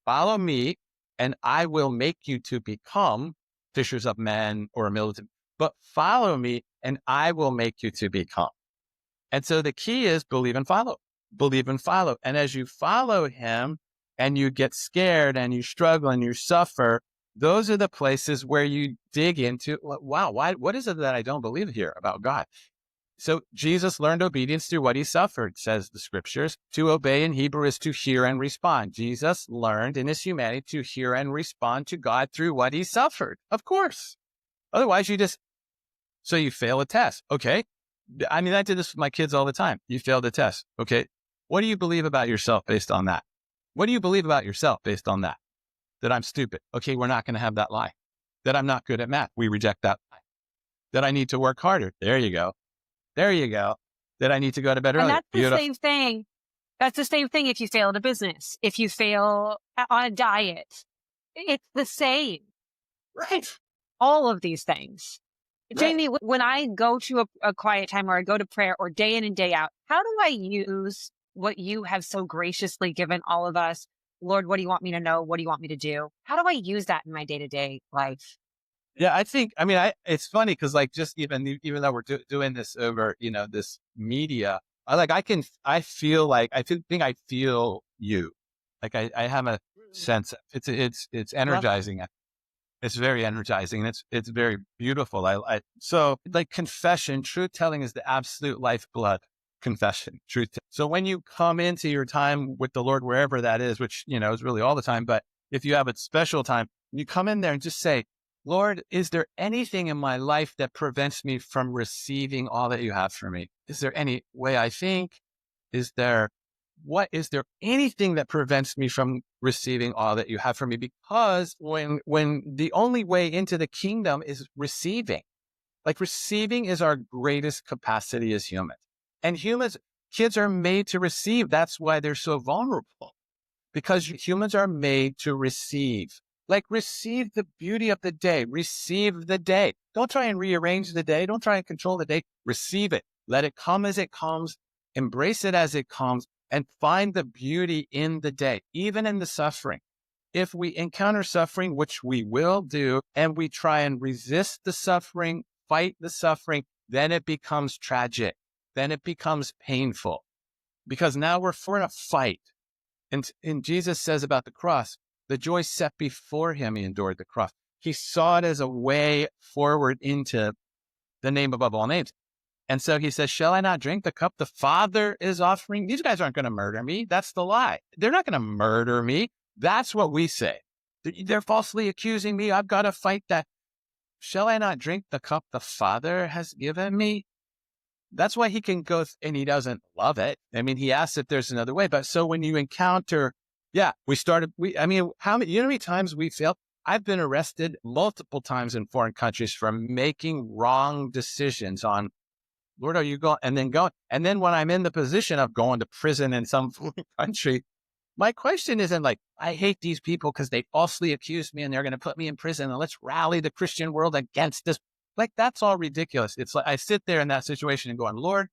Follow me, and I will make you to become fishers of men or militant. But follow me, and I will make you to become. And so the key is believe and follow. Believe and follow. And as you follow him, and you get scared and you struggle and you suffer, those are the places where you dig into, wow, what is it that I don't believe here about God? So Jesus learned obedience through what he suffered, says the scriptures. To obey in Hebrew is to hear and respond. Jesus learned in his humanity to hear and respond to God through what he suffered. Of course. Otherwise, so you fail a test. Okay. I mean, I did this with my kids all the time. You failed a test. Okay. What do you believe about yourself based on that? What do you believe about yourself based on that? That I'm stupid. Okay, we're not going to have that lie. That I'm not good at math. We reject that lie. That I need to work harder. There you go. There you go. That I need to go to bed early. And that's the same thing. That's the same thing if you fail at a business, if you fail on a diet. It's the same. Right. All of these things. Right. Jamie, when I go to a quiet time or I go to prayer or day in and day out, how do I use what you have so graciously given all of us? Lord, what do you want me to know? What do you want me to do? How do I use that in my day-to-day life? Yeah, it's funny because like just even though we're doing this over, this media, I feel you. Like I have a sense. It's energizing. It's very energizing. It's very beautiful. So like confession, truth telling is the absolute lifeblood. Confession, truth. So when you come into your time with the Lord, wherever that is, which, is really all the time, but if you have a special time, you come in there and just say, Lord, is there anything in my life that prevents me from receiving all that you have for me? Is there any way I think? Is there anything that prevents me from receiving all that you have for me? Because when the only way into the kingdom is receiving, like receiving is our greatest capacity as humans. And kids are made to receive. That's why they're so vulnerable, because humans are made to receive. Like receive the beauty of the day, receive the day. Don't try and rearrange the day. Don't try and control the day. Receive it. Let it come as it comes. Embrace it as it comes and find the beauty in the day, even in the suffering. If we encounter suffering, which we will do, and we try and resist the suffering, fight the suffering, then it becomes tragic. Then it becomes painful, because now we're in a fight. And Jesus says about the cross, the joy set before him, he endured the cross. He saw it as a way forward into the name above all names. And so he says, shall I not drink the cup the Father is offering? These guys aren't going to murder me. That's the lie. They're not going to murder me. That's what we say. They're falsely accusing me. I've got to fight that. Shall I not drink the cup the Father has given me? That's why he can go, and he doesn't love it. I mean, he asks if there's another way. But so when you encounter, how many, how many times we failed? I've been arrested multiple times in foreign countries for making wrong decisions on, Lord, are you going? And then when I'm in the position of going to prison in some foreign country, my question isn't like, I hate these people because they falsely accused me and they're going to put me in prison and let's rally the Christian world against this. Like, that's all ridiculous. It's like I sit there in that situation and going, Lord,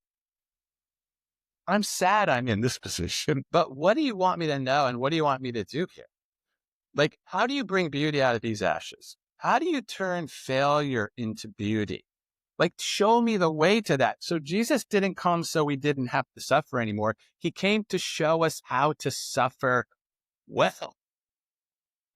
I'm sad I'm in this position, but what do you want me to know? And what do you want me to do here? Like, how do you bring beauty out of these ashes? How do you turn failure into beauty? Like, show me the way to that. So Jesus didn't come so we didn't have to suffer anymore. He came to show us how to suffer well.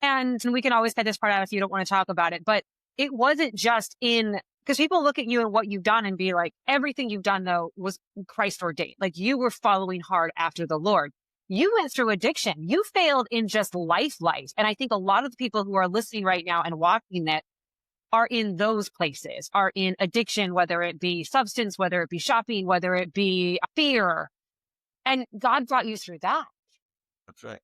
And we can always cut this part out if you don't want to talk about it, but it wasn't just because people look at you and what you've done and be like, everything you've done though was Christ ordained. Like, you were following hard after the Lord. You went through addiction. You failed in just life. And I think a lot of the people who are listening right now and watching that are in those places, are in addiction, whether it be substance, whether it be shopping, whether it be fear. And God brought you through that. That's right.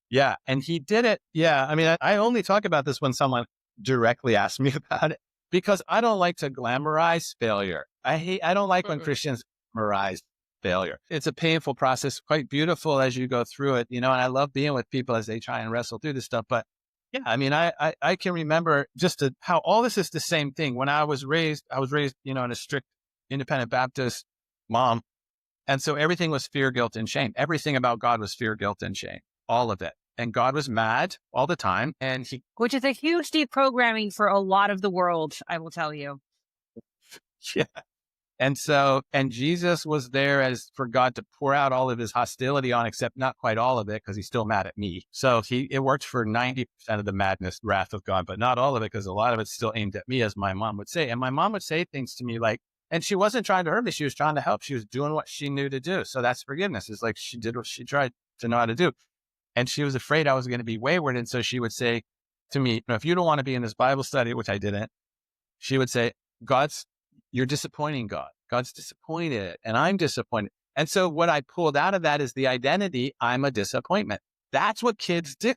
Yeah. And he did it. Yeah. I mean, I only talk about this when someone directly asks me about it, because I don't like to glamorize failure. I don't like when Christians glamorize failure. It's a painful process, quite beautiful as you go through it, and I love being with people as they try and wrestle through this stuff. But yeah, I mean, I can remember how all this is the same thing. When I was raised, in a strict independent Baptist mom. And so everything was fear, guilt, and shame. Everything about God was fear, guilt, and shame, all of it. And God was mad all the time. And which is a huge deprogramming for a lot of the world, I will tell you. Yeah. And Jesus was there as for God to pour out all of his hostility on, except not quite all of it, because he's still mad at me. So it worked for 90% of the madness, wrath of God, but not all of it, because a lot of it's still aimed at me, as my mom would say. And my mom would say things to me like, and she wasn't trying to hurt me. She was trying to help. She was doing what she knew to do. So that's forgiveness. It's like she did what she tried to know how to do. And she was afraid I was going to be wayward. And so she would say to me, if you don't want to be in this Bible study, which I didn't, she would say, you're disappointing God. God's disappointed and I'm disappointed. And so what I pulled out of that is the identity, I'm a disappointment. That's what kids do.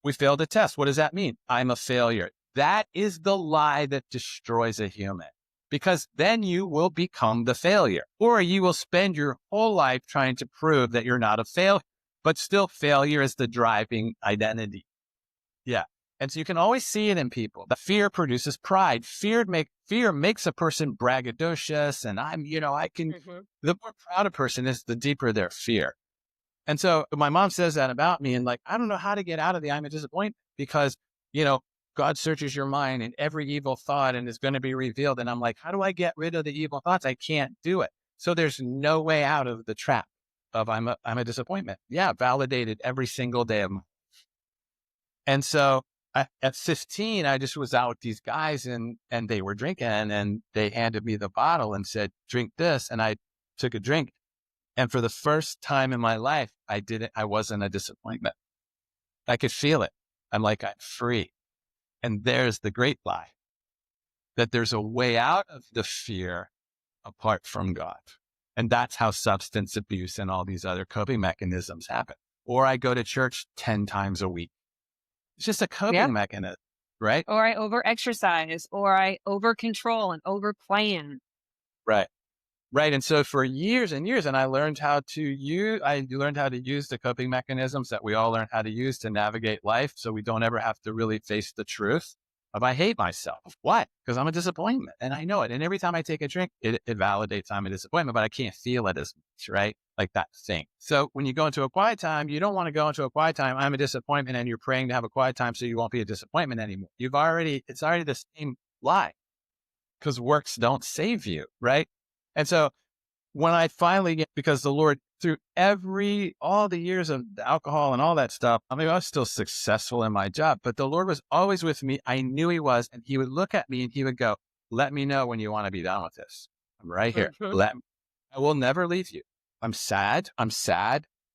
We failed a test. What does that mean? I'm a failure. That is the lie that destroys a human, because then you will become the failure, or you will spend your whole life trying to prove that you're not a failure, but still failure is the driving identity. Yeah. And so you can always see it in people. The fear produces pride. Fear makes a person braggadocious. And the more proud a person is, the deeper their fear. And so my mom says that about me, and like, I don't know how to get out of the I'm a disappointment, because, God searches your mind and every evil thought and is going to be revealed. And I'm like, how do I get rid of the evil thoughts? I can't do it. So there's no way out of the trap of I'm a disappointment. Yeah. Validated every single day of my life. And so at 15, I just was out with these guys and they were drinking, and they handed me the bottle and said, drink this. And I took a drink. And for the first time in my life, I wasn't a disappointment. I could feel it. I'm like, I'm free. And there's the great lie, that there's a way out of the fear apart from God. And that's how substance abuse and all these other coping mechanisms happen. Or I go to church 10 times a week. It's just a coping mechanism, right? Or I over-exercise, or I over-control and over-plan. Right. Right. And so for years and years, and I learned how to use the coping mechanisms that we all learn how to use to navigate life, so we don't ever have to really face the truth of I hate myself. Why? Because I'm a disappointment and I know it. And every time I take a drink, it validates I'm a disappointment, but I can't feel it as much, right? Like that thing. So when you go into a quiet time, you don't want to go into a quiet time, I'm a disappointment, and you're praying to have a quiet time so you won't be a disappointment anymore. It's already the same lie, because works don't save you, right? And so when I finally because the Lord, through all the years of the alcohol and all that stuff, I was still successful in my job, but the Lord was always with me. I knew he was, and he would look at me and he would go, let me know when you want to be done with this. I'm right here. I will never leave you. I'm sad.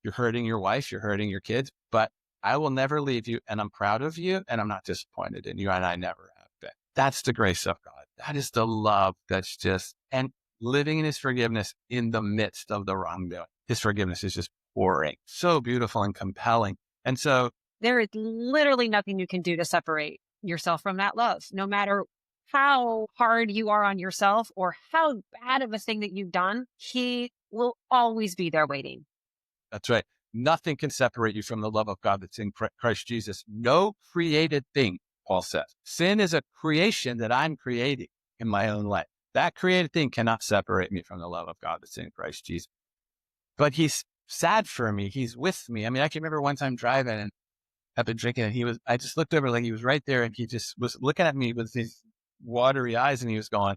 You're hurting your wife, you're hurting your kids, but I will never leave you. And I'm proud of you. And I'm not disappointed in you. And I never have been. That's the grace of God. That is the love that's just, and living in his forgiveness in the midst of the wrongdoing. His forgiveness is just pouring. So beautiful and compelling. And so There is literally nothing you can do to separate yourself from that love, no matter how hard you are on yourself or how bad of a thing that you've done. He will always be there waiting. that's right. Nothing can separate you from the love of God that's in Christ Jesus. No created thing, Paul says. Sin is a creation that I'm creating in my own life. That created thing cannot separate me from the love of God that's in Christ Jesus. But he's sad for me. He's with me. I mean, I can remember one time driving and I've been drinking and I just looked over like he was right there and he just was looking at me with these watery eyes and he was going,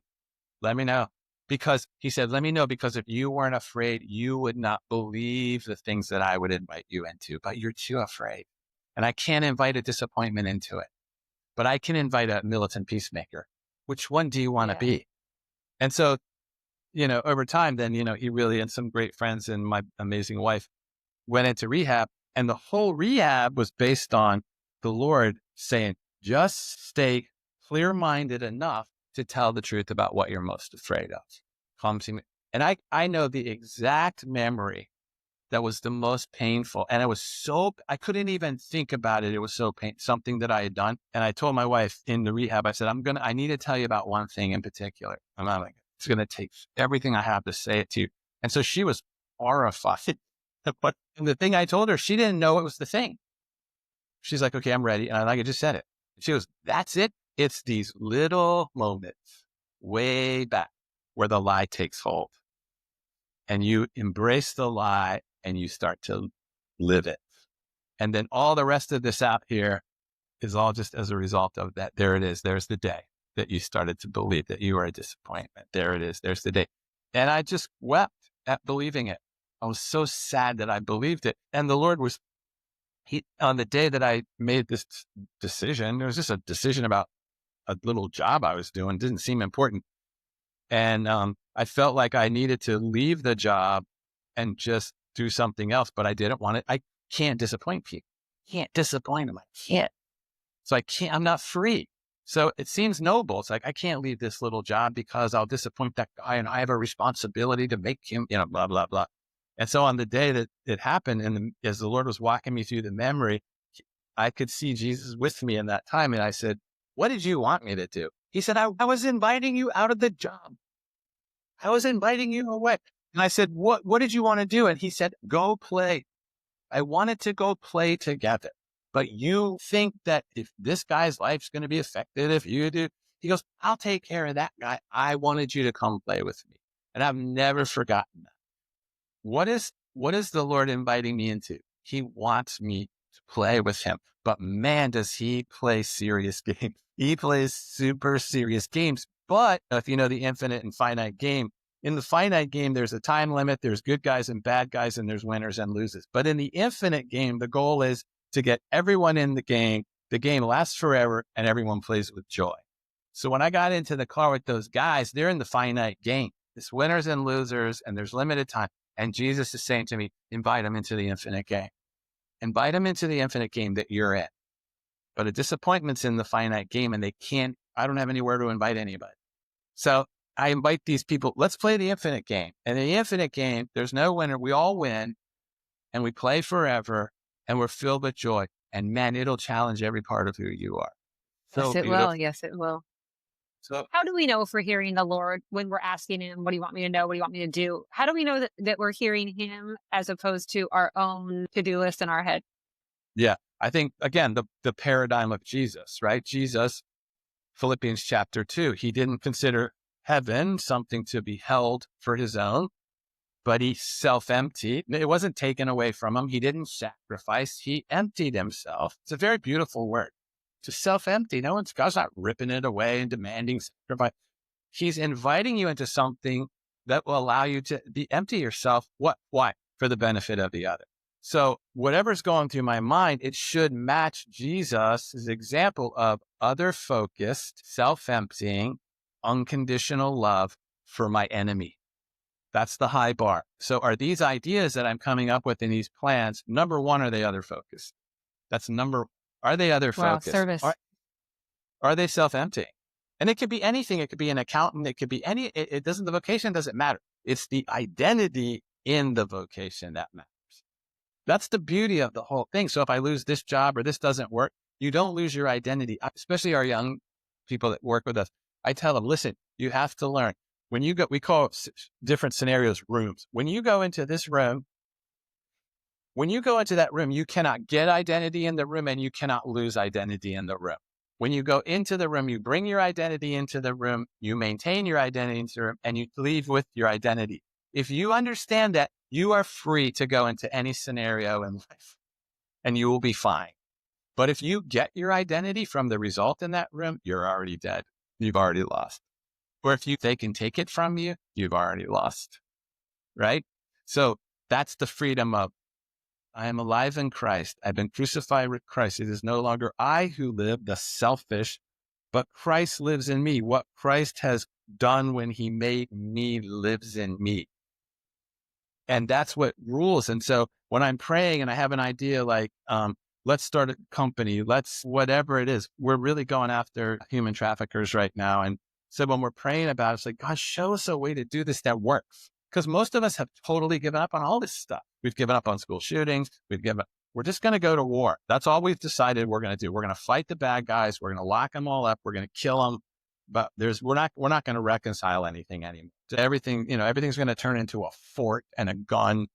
let me know. Because he said, let me know, because if you weren't afraid, you would not believe the things that I would invite you into, but you're too afraid. And I can't invite a disappointment into it, but I can invite a militant peacemaker. Which one do you want to be? And so, over time, then, he really, and some great friends and my amazing wife went into rehab, and the whole rehab was based on the Lord saying, just stay clear-minded enough to tell the truth about what you're most afraid of. Come to me. And I know the exact memory that was the most painful. And it was I couldn't even think about it. It was so something that I had done. And I told my wife in the rehab, I said, I need to tell you about one thing in particular. I'm not like, it's going to take everything I have to say it to you. And so she was horrified. But the thing I told her, she didn't know it was the thing. She's like, okay, I'm ready. And I just said it. She goes, that's it. It's these little moments way back where the lie takes hold and you embrace the lie and you start to live it. And then all the rest of this out here is all just as a result of that. There it is. There's the day that you started to believe that you were a disappointment. There it is. There's the day. And I just wept at believing it. I was so sad that I believed it. And the Lord was, on the day that I made this decision, it was just a decision about a little job I was doing. It didn't seem important. And I felt like I needed to leave the job and just do something else, but I didn't want it. I can't disappoint people. Can't disappoint them. I can't. So I'm not free. So it seems noble. It's like, I can't leave this little job because I'll disappoint that guy and I have a responsibility to make him, blah, blah, blah. And so on the day that it happened, and as the Lord was walking me through the memory, I could see Jesus with me in that time. And I said, what did you want me to do? He said, I was inviting you out of the job. I was inviting you away. And I said, what did you want to do? And he said, go play. I wanted to go play together. But you think that if this guy's life's going to be affected, if you do, he goes, I'll take care of that guy. I wanted you to come play with me. And I've never forgotten that. What is the Lord inviting me into? He wants me to play with him. But man, does he play serious games. He plays super serious games. But if you know the infinite and finite game, in the finite game, there's a time limit, there's good guys and bad guys, and there's winners and losers. But in the infinite game, the goal is to get everyone in the game. The game lasts forever and everyone plays with joy. So when I got into the car with those guys, they're in the finite game. It's winners and losers, and there's limited time. And Jesus is saying to me, invite them into the infinite game. Invite them into the infinite game that you're in. But a disappointment's in the finite game and I don't have anywhere to invite anybody. So I invite these people, let's play the infinite game. And in the infinite game, there's no winner. We all win and we play forever and we're filled with joy. And man, it'll challenge every part of who you are. Yes, it will. Yes, it will. So how do we know if we're hearing the Lord when we're asking him, what do you want me to know? What do you want me to do? How do we know that we're hearing him as opposed to our own to-do list in our head? Yeah, I think, again, the paradigm of Jesus, right? Jesus, Philippians chapter 2, he didn't consider heaven something to be held for his own, but he self-emptied. It wasn't taken away from him. He didn't sacrifice. He emptied himself. It's a very beautiful word. To self-empty. God's not ripping it away and demanding sacrifice. He's inviting you into something that will allow you to empty yourself. What? Why? For the benefit of the other. So whatever's going through my mind, it should match Jesus' example of other-focused, self-emptying, unconditional love for my enemy. That's the high bar. So are these ideas that I'm coming up with in these plans, number one, are they other focused? Are they other Wow, focused? service. Are they self-emptying? And it could be anything. It could be an accountant. It could be it doesn't, the vocation doesn't matter. It's the identity in the vocation that matters. That's the beauty of the whole thing. So if I lose this job or this doesn't work, you don't lose your identity, especially our young people that work with us. I tell them, listen, you have to learn. When you go, we call different scenarios rooms. When you go into this room, when you go into that room, you cannot get identity in the room and you cannot lose identity in the room. When you go into the room, you bring your identity into the room, you maintain your identity into the room, and you leave with your identity. If you understand that, you are free to go into any scenario in life and you will be fine. But if you get your identity from the result in that room, you're already dead. You've already lost. Or if they can take it from you, you've already lost. Right? So that's the freedom of, I am alive in Christ. I've been crucified with Christ. It is no longer I who live, the selfish, but Christ lives in me. What Christ has done when he made me lives in me. And that's what rules. And so when I'm praying and I have an idea like, let's start a company, whatever it is, we're really going after human traffickers right now. And so when we're praying about it, it's like, God, show us a way to do this that works. Because most of us have totally given up on all this stuff. We've given up on school shootings. We're just going to go to war. That's all we've decided we're going to do. We're going to fight the bad guys. We're going to lock them all up. We're going to kill them. But we're not going to reconcile anything anymore. So everything's going to turn into a fort and a gun.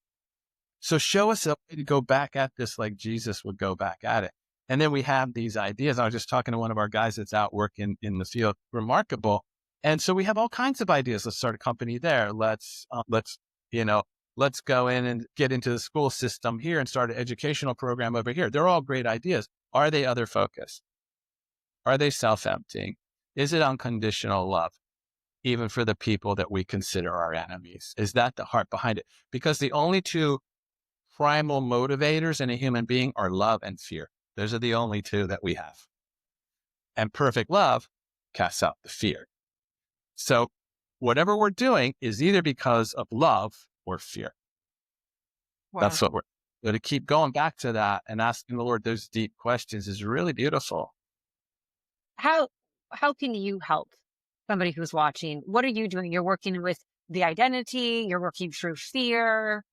So show us a way to go back at this like Jesus would go back at it. And then we have these ideas. I was just talking to one of our guys that's out working in the field, remarkable. And so we have all kinds of ideas. Let's start a company there. Let's go in and get into the school system here and start an educational program over here. They're all great ideas. Are they other focused? Are they self-emptying? Is it unconditional love, even for the people that we consider our enemies? Is that the heart behind it? Because the only two primal motivators in a human being are love and fear. Those are the only two that we have. And perfect love casts out the fear. So whatever we're doing is either because of love or fear. Wow. That's what so to keep going back to that and asking the Lord those deep questions is really beautiful. How can you help somebody who's watching? What are you doing? You're working with the identity, you're working through fear.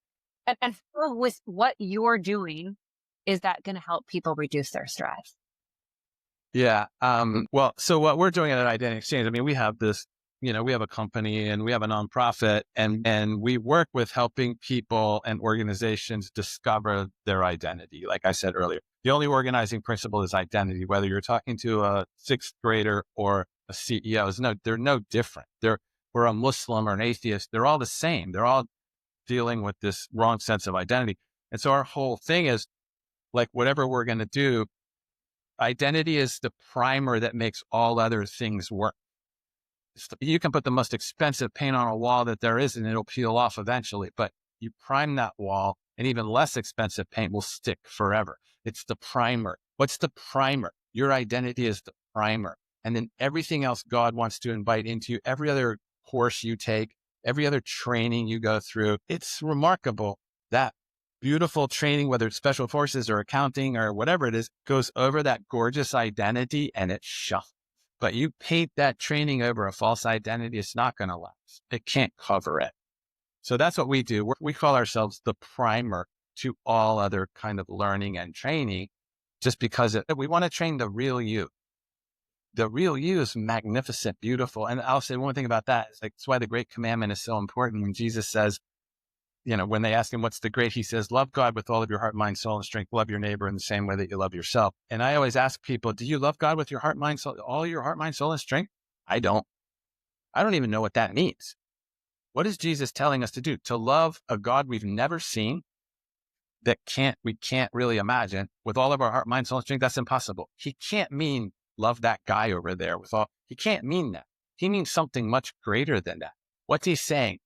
And how, with what you're doing, is that going to help people reduce their stress? Yeah. Well, so what we're doing at Identity Exchange, I mean, we have this, we have a company and we have a nonprofit and we work with helping people and organizations discover their identity. Like I said earlier, the only organizing principle is identity, whether you're talking to a sixth grader or a CEO, they're no different. Or a Muslim or an atheist, they're all the same. They're all dealing with this wrong sense of identity. And so our whole thing is like, whatever we're going to do, identity is the primer that makes all other things work. You can put the most expensive paint on a wall that there is and it'll peel off eventually, but you prime that wall and even less expensive paint will stick forever. It's the primer. What's the primer? Your identity is the primer. And then everything else God wants to invite into you, every other course you take, every other training you go through. It's remarkable that beautiful training, whether it's special forces or accounting or whatever it is, goes over that gorgeous identity and it shuffles. But you paint that training over a false identity, it's not going to last. It can't cover it. So that's what we do. We call ourselves the primer to all other kind of learning and training, just because we want to train the real you. The real you is magnificent, beautiful. And I'll say one thing about that. It's like, that's why the great commandment is so important. When Jesus says, when they ask him, what's the great, he says, love God with all of your heart, mind, soul, and strength. Love your neighbor in the same way that you love yourself. And I always ask people, do you love God with your heart, mind, soul, all your heart, mind, soul, and strength? I don't even know what that means. What is Jesus telling us to do? To love a God we've never seen, that we can't really imagine with all of our heart, mind, soul, and strength? That's impossible. He can't mean love that guy over there he can't mean that. He means something much greater than that. What's he saying?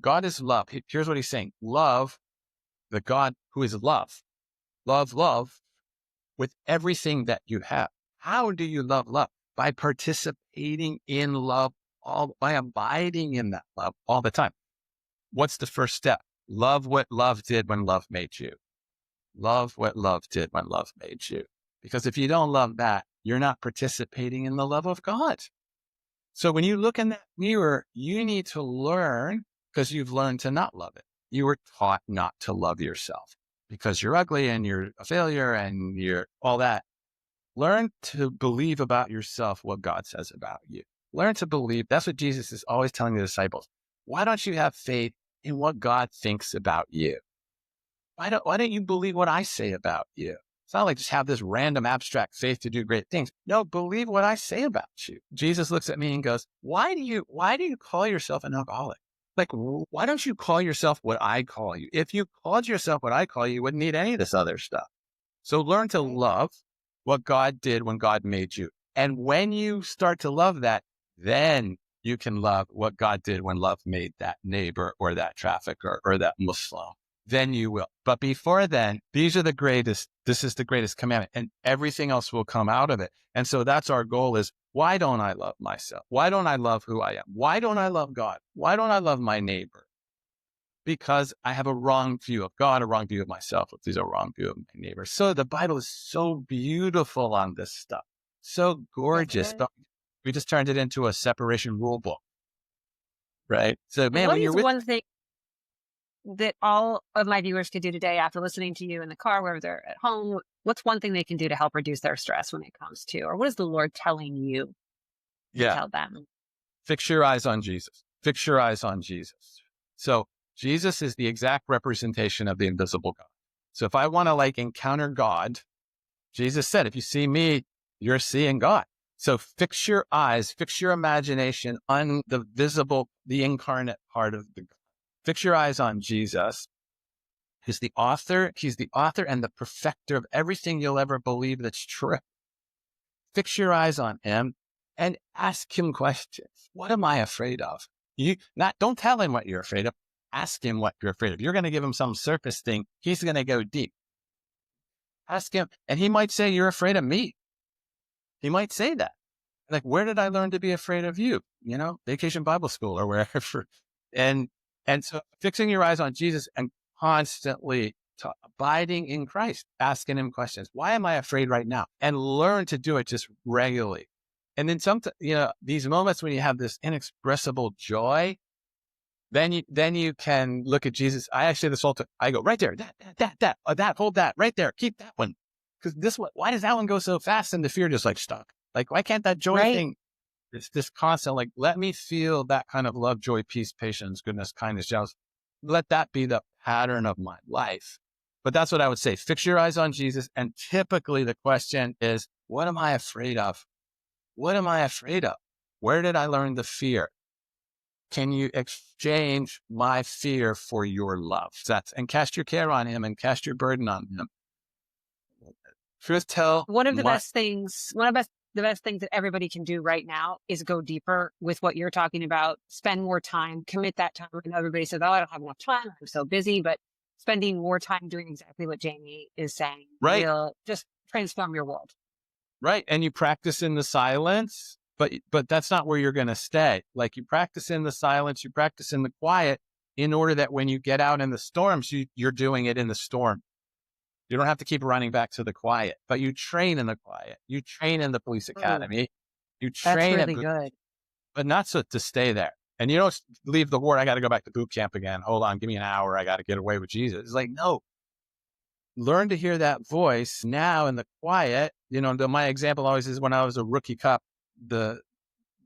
God is love. Here's what he's saying. Love the God who is love. Love with everything that you have. How do you love love? By participating in love, by abiding in that love all the time. what's the first step? Love what love did when love made you. Love what love did when love made you. Because if you don't love that, you're not participating in the love of God. So when you look in that mirror, you need to learn, because you've learned to not love it. You were taught not to love yourself because you're ugly and you're a failure and you're all that. Learn to believe about yourself what God says about you. Learn to believe. That's what Jesus is always telling the disciples. Why don't you have faith in what God thinks about you? Why don't you believe what I say about you? It's not like just have this random abstract faith to do great things. No, believe what I say about you. Jesus looks at me and goes, why do you call yourself an alcoholic? Like, why don't you call yourself what I call you? If you called yourself what I call you, you wouldn't need any of this other stuff. So learn to love what God did when God made you. And when you start to love that, then you can love what God did when love made that neighbor or that trafficker or that Muslim. Then you will. But before then, this is the greatest commandment, and everything else will come out of it. And so that's our goal is, why don't I love myself? Why don't I love who I am? Why don't I love God? Why don't I love my neighbor? Because I have a wrong view of God, a wrong view of myself, which is a wrong view of my neighbor. So the Bible is so beautiful on this stuff, so gorgeous, but we just turned it into a separation rule book, right? So man, What when you're is with one thing that all of my viewers could do today after listening to you in the car, wherever they're at home? What's one thing they can do to help reduce their stress when it comes to, or what is the Lord telling you to tell them? Fix your eyes on Jesus. Fix your eyes on Jesus. So Jesus is the exact representation of the invisible God. So if I want to encounter God, Jesus said, if you see me, you're seeing God. So fix your eyes, fix your imagination on the visible, the incarnate part of the God. Fix your eyes on Jesus. He's the author and the perfecter of everything you'll ever believe that's true. Fix your eyes on him and ask him questions. What am I afraid of? Don't tell him what you're afraid of. Ask him what you're afraid of. You're going to give him some surface thing. He's going to go deep. Ask him. And he might say, you're afraid of me. He might say that. Like, where did I learn to be afraid of you? Vacation Bible School or wherever. And so fixing your eyes on Jesus and constantly abiding in Christ, asking him questions. Why am I afraid right now? And learn to do it just regularly. And then these moments when you have this inexpressible joy, then you can look at Jesus. I actually this whole time, I go right there, that, hold that right there, keep that one. Because why does that one go so fast and the fear just stuck? Like, why can't that joy thing? It's this constant, let me feel that kind of love, joy, peace, patience, goodness, kindness, jealousy. Let that be the pattern of my life. But that's what I would say. Fix your eyes on Jesus. And typically the question is, what am I afraid of? What am I afraid of? Where did I learn the fear? Can you exchange my fear for your love? And cast your care on him and cast your burden on him. Truth tell. One of the best things that everybody can do right now is go deeper with what you're talking about. Spend more time, commit that time. I know everybody says, I don't have enough time, I'm so busy, but spending more time doing exactly what Jamie is saying will just transform your world. Right. And you practice in the silence, but that's not where you're going to stay. Like, you practice in the silence, you practice in the quiet in order that when you get out in the storms, you're doing it in the storm. You don't have to keep running back to the quiet, but you train in the quiet. You train in the police academy. You train. That's really good. But not so to stay there. And you don't leave the ward. I got to go back to boot camp again. Hold on, give me an hour. I got to get away with Jesus. It's like, no. Learn to hear that voice now in the quiet. My example always is when I was a rookie cop, the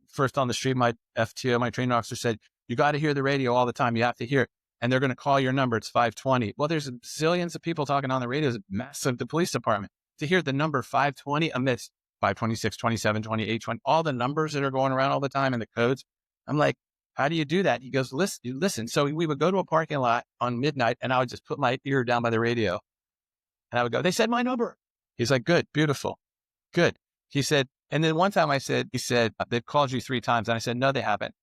first on the street, my FTO, my training officer said, you got to hear the radio all the time. You have to hear it. And they're going to call your number. It's 520. Well, there's zillions of people talking on the radio. It's massive, the police department. To hear the number 520 amidst 526, 27, 28, 20, all the numbers that are going around all the time and the codes. I'm like, how do you do that? He goes, listen. So we would go to a parking lot on midnight and I would just put my ear down by the radio. And I would go, they said my number. He's like, good, beautiful, good. He said, and then one time he said, they've called you 3 times. And I said, no, they haven't.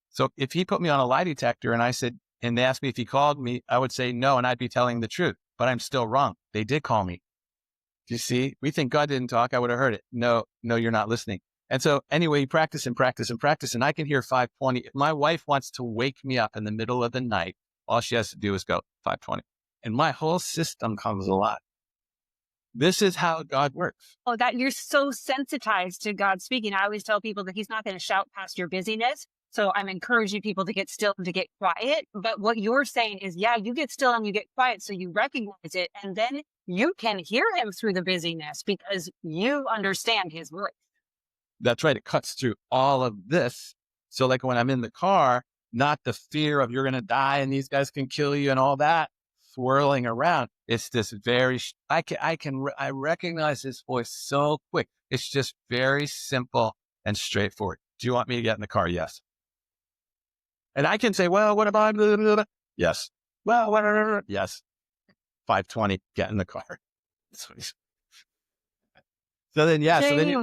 So if he put me on a lie detector and they asked me if he called me, I would say no, and I'd be telling the truth, but I'm still wrong. They did call me. Do you see? We think God didn't talk. I would have heard it. No, you're not listening. And so anyway, you practice and practice and practice, and I can hear 520. If my wife wants to wake me up in the middle of the night All she has to do is go 520. And my whole system comes alive. This is how God works. Oh, that you're so sensitized to God speaking. I always tell people that he's not going to shout past your busyness. So I'm encouraging people to get still and to get quiet. But what you're saying is, yeah, you get still and you get quiet. So you recognize it. And then you can hear him through the busyness because you understand his voice. That's right. It cuts through all of this. So like when I'm in the car, not the fear of you're going to die and these guys can kill you and all that swirling around. It's this very, I recognize his voice so quick. It's just very simple and straightforward. Do you want me to get in the car? Yes. And I can say, well, what about, blah, blah, blah? Yes. Well, whatever. Yes. 520, get in the car. So then, yeah. Jamie,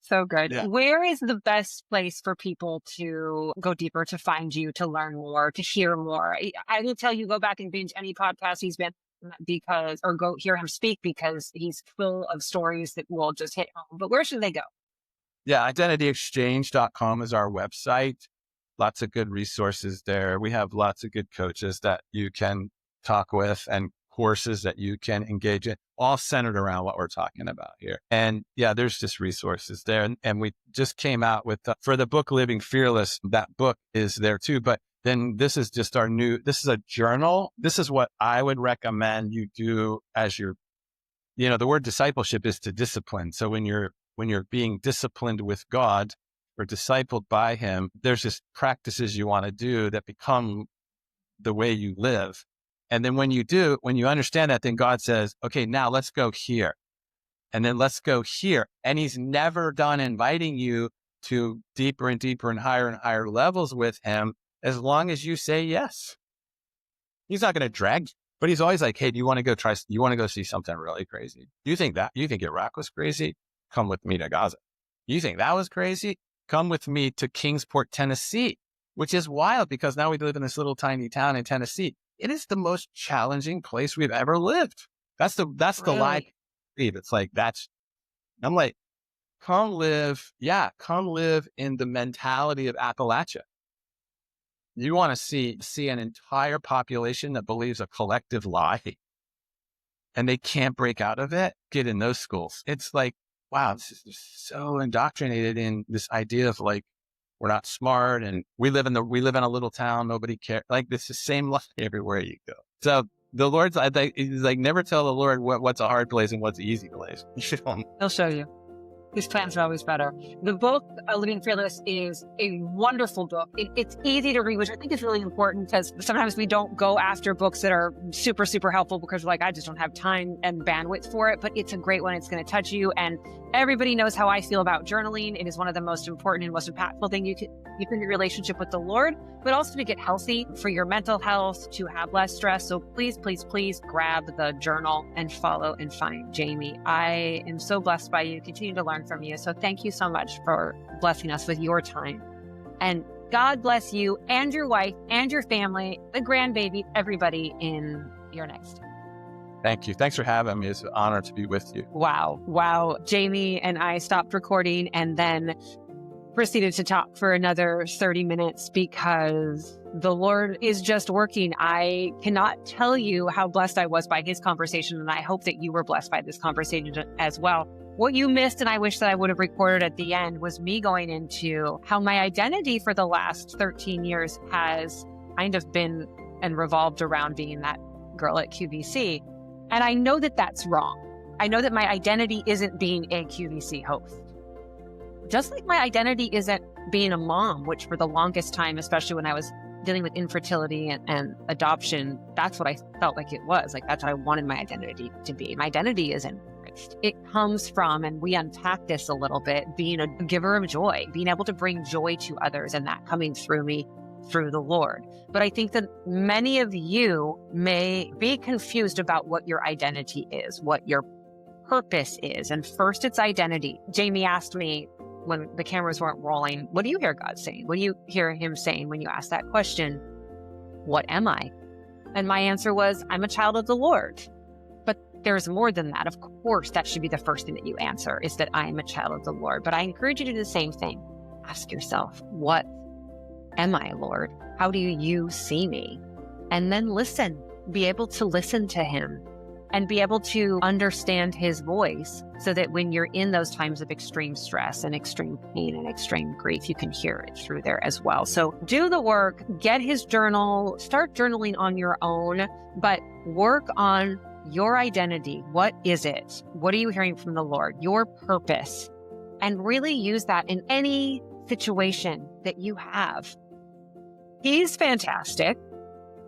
so good. Yeah. Where is the best place for people to go deeper, to find you, to learn more, to hear more? I will tell you, go back and binge any podcast he's been or go hear him speak because he's full of stories that will just hit home. But where should they go? Yeah, identityexchange.com is our website. Lots of good resources there. We have lots of good coaches that you can talk with and courses that you can engage in, all centered around what we're talking about here. And yeah, there's just resources there. And we just came out with, for the book, Living Fearless, that book is there too. But then this is just this is a journal. This is what I would recommend you do as the word discipleship is to discipline. So when you're being disciplined with God or discipled by him, there's just practices you want to do that become the way you live. And then when you understand that, then God says, okay, now let's go here. And then let's go here. And he's never done inviting you to deeper and deeper and higher levels with him as long as you say yes. He's not going to drag you, but he's always like, hey, do you want to go see something really crazy? You think Iraq was crazy? Come with me to Gaza. You think that was crazy? Come with me to Kingsport, Tennessee, which is wild because now we live in this little tiny town in Tennessee. It is the most challenging place we've ever lived. That's the lie. It's like, I'm like, come live in the mentality of Appalachia. You want to see an entire population that believes a collective lie and they can't break out of it, get in those schools. It's like, wow, this is just so indoctrinated in this idea of like, we're not smart and we live in a little town. Nobody cares. Like this is the same lie everywhere you go. So the Lord's he's like, never tell the Lord what's a hard place and what's an easy place. He'll show you. His plans are always better. The book, Living Fearless, is a wonderful book. It's easy to read, which I think is really important because sometimes we don't go after books that are super, super helpful because we're like, I just don't have time and bandwidth for it. But it's a great one. It's going to touch you. And everybody knows how I feel about journaling. It is one of the most important and most impactful things you can in your relationship with the Lord, but also to get healthy for your mental health, to have less stress. So please, please, please grab the journal and follow and find Jamie. I am so blessed by you. Continue to learn from you. So thank you so much for blessing us with your time. And God bless you and your wife and your family, the grandbaby, everybody in your next. Thank you. Thanks for having me. It's an honor to be with you. Wow. Jamie and I stopped recording and then proceeded to talk for another 30 minutes because the Lord is just working. I cannot tell you how blessed I was by his conversation, and I hope that you were blessed by this conversation as well. What you missed, and I wish that I would have recorded at the end, was me going into how my identity for the last 13 years has kind of been and revolved around being that girl at QVC. And I know that that's wrong. I know that my identity isn't being a QVC host. Just like my identity isn't being a mom, which for the longest time, especially when I was dealing with infertility and adoption, that's what I felt like it was. Like, that's what I wanted my identity to be. My identity isn't Christ. It comes from, and we unpack this a little bit, being a giver of joy, being able to bring joy to others, and that coming through me, through the Lord. But I think that many of you may be confused about what your identity is, what your purpose is. And first, it's identity. Jamie asked me, when the cameras weren't rolling, what do you hear God saying? What do you hear him saying when you ask that question? What am I? And my answer was, I'm a child of the Lord. But there's more than that. Of course, that should be the first thing that you answer, is that I am a child of the Lord. But I encourage you to do the same thing. Ask yourself, what am I, Lord? How do you see me? And then listen, be able to listen to him and be able to understand his voice so that when you're in those times of extreme stress and extreme pain and extreme grief, you can hear it through there as well. So do the work, get his journal, start journaling on your own, but work on your identity. What is it? What are you hearing from the Lord? Your purpose. And really use that in any situation that you have. He's fantastic.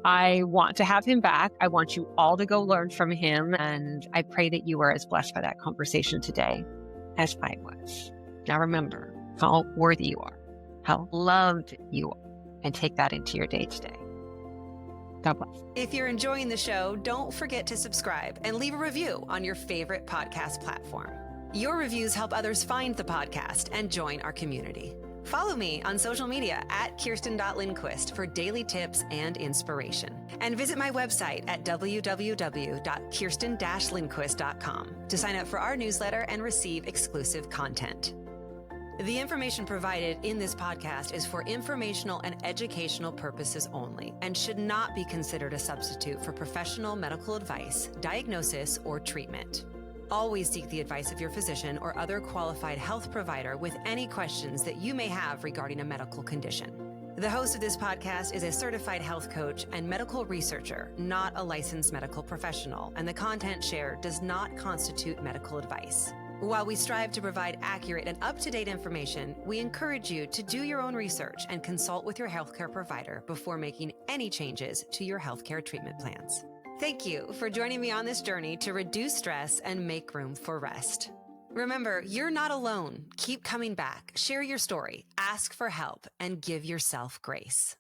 I want to have him back. I want you all to go learn from him. And I pray that you were as blessed by that conversation today as I was. Now remember how worthy you are, how loved you are, and take that into your day today. God bless. If you're enjoying the show, don't forget to subscribe and leave a review on your favorite podcast platform. Your reviews help others find the podcast and join our community. Follow me on social media at Kerstin.Lindquist for daily tips and inspiration. And visit my website at www.Kerstin-Lindquist.com to sign up for our newsletter and receive exclusive content. The information provided in this podcast is for informational and educational purposes only and should not be considered a substitute for professional medical advice, diagnosis, or treatment. Always seek the advice of your physician or other qualified health provider with any questions that you may have regarding a medical condition. The host of this podcast is a certified health coach and medical researcher, not a licensed medical professional, and the content shared does not constitute medical advice. While we strive to provide accurate and up-to-date information, we encourage you to do your own research and consult with your healthcare provider before making any changes to your healthcare treatment plans. Thank you for joining me on this journey to reduce stress and make room for rest. Remember, you're not alone. Keep coming back, share your story, ask for help, and give yourself grace.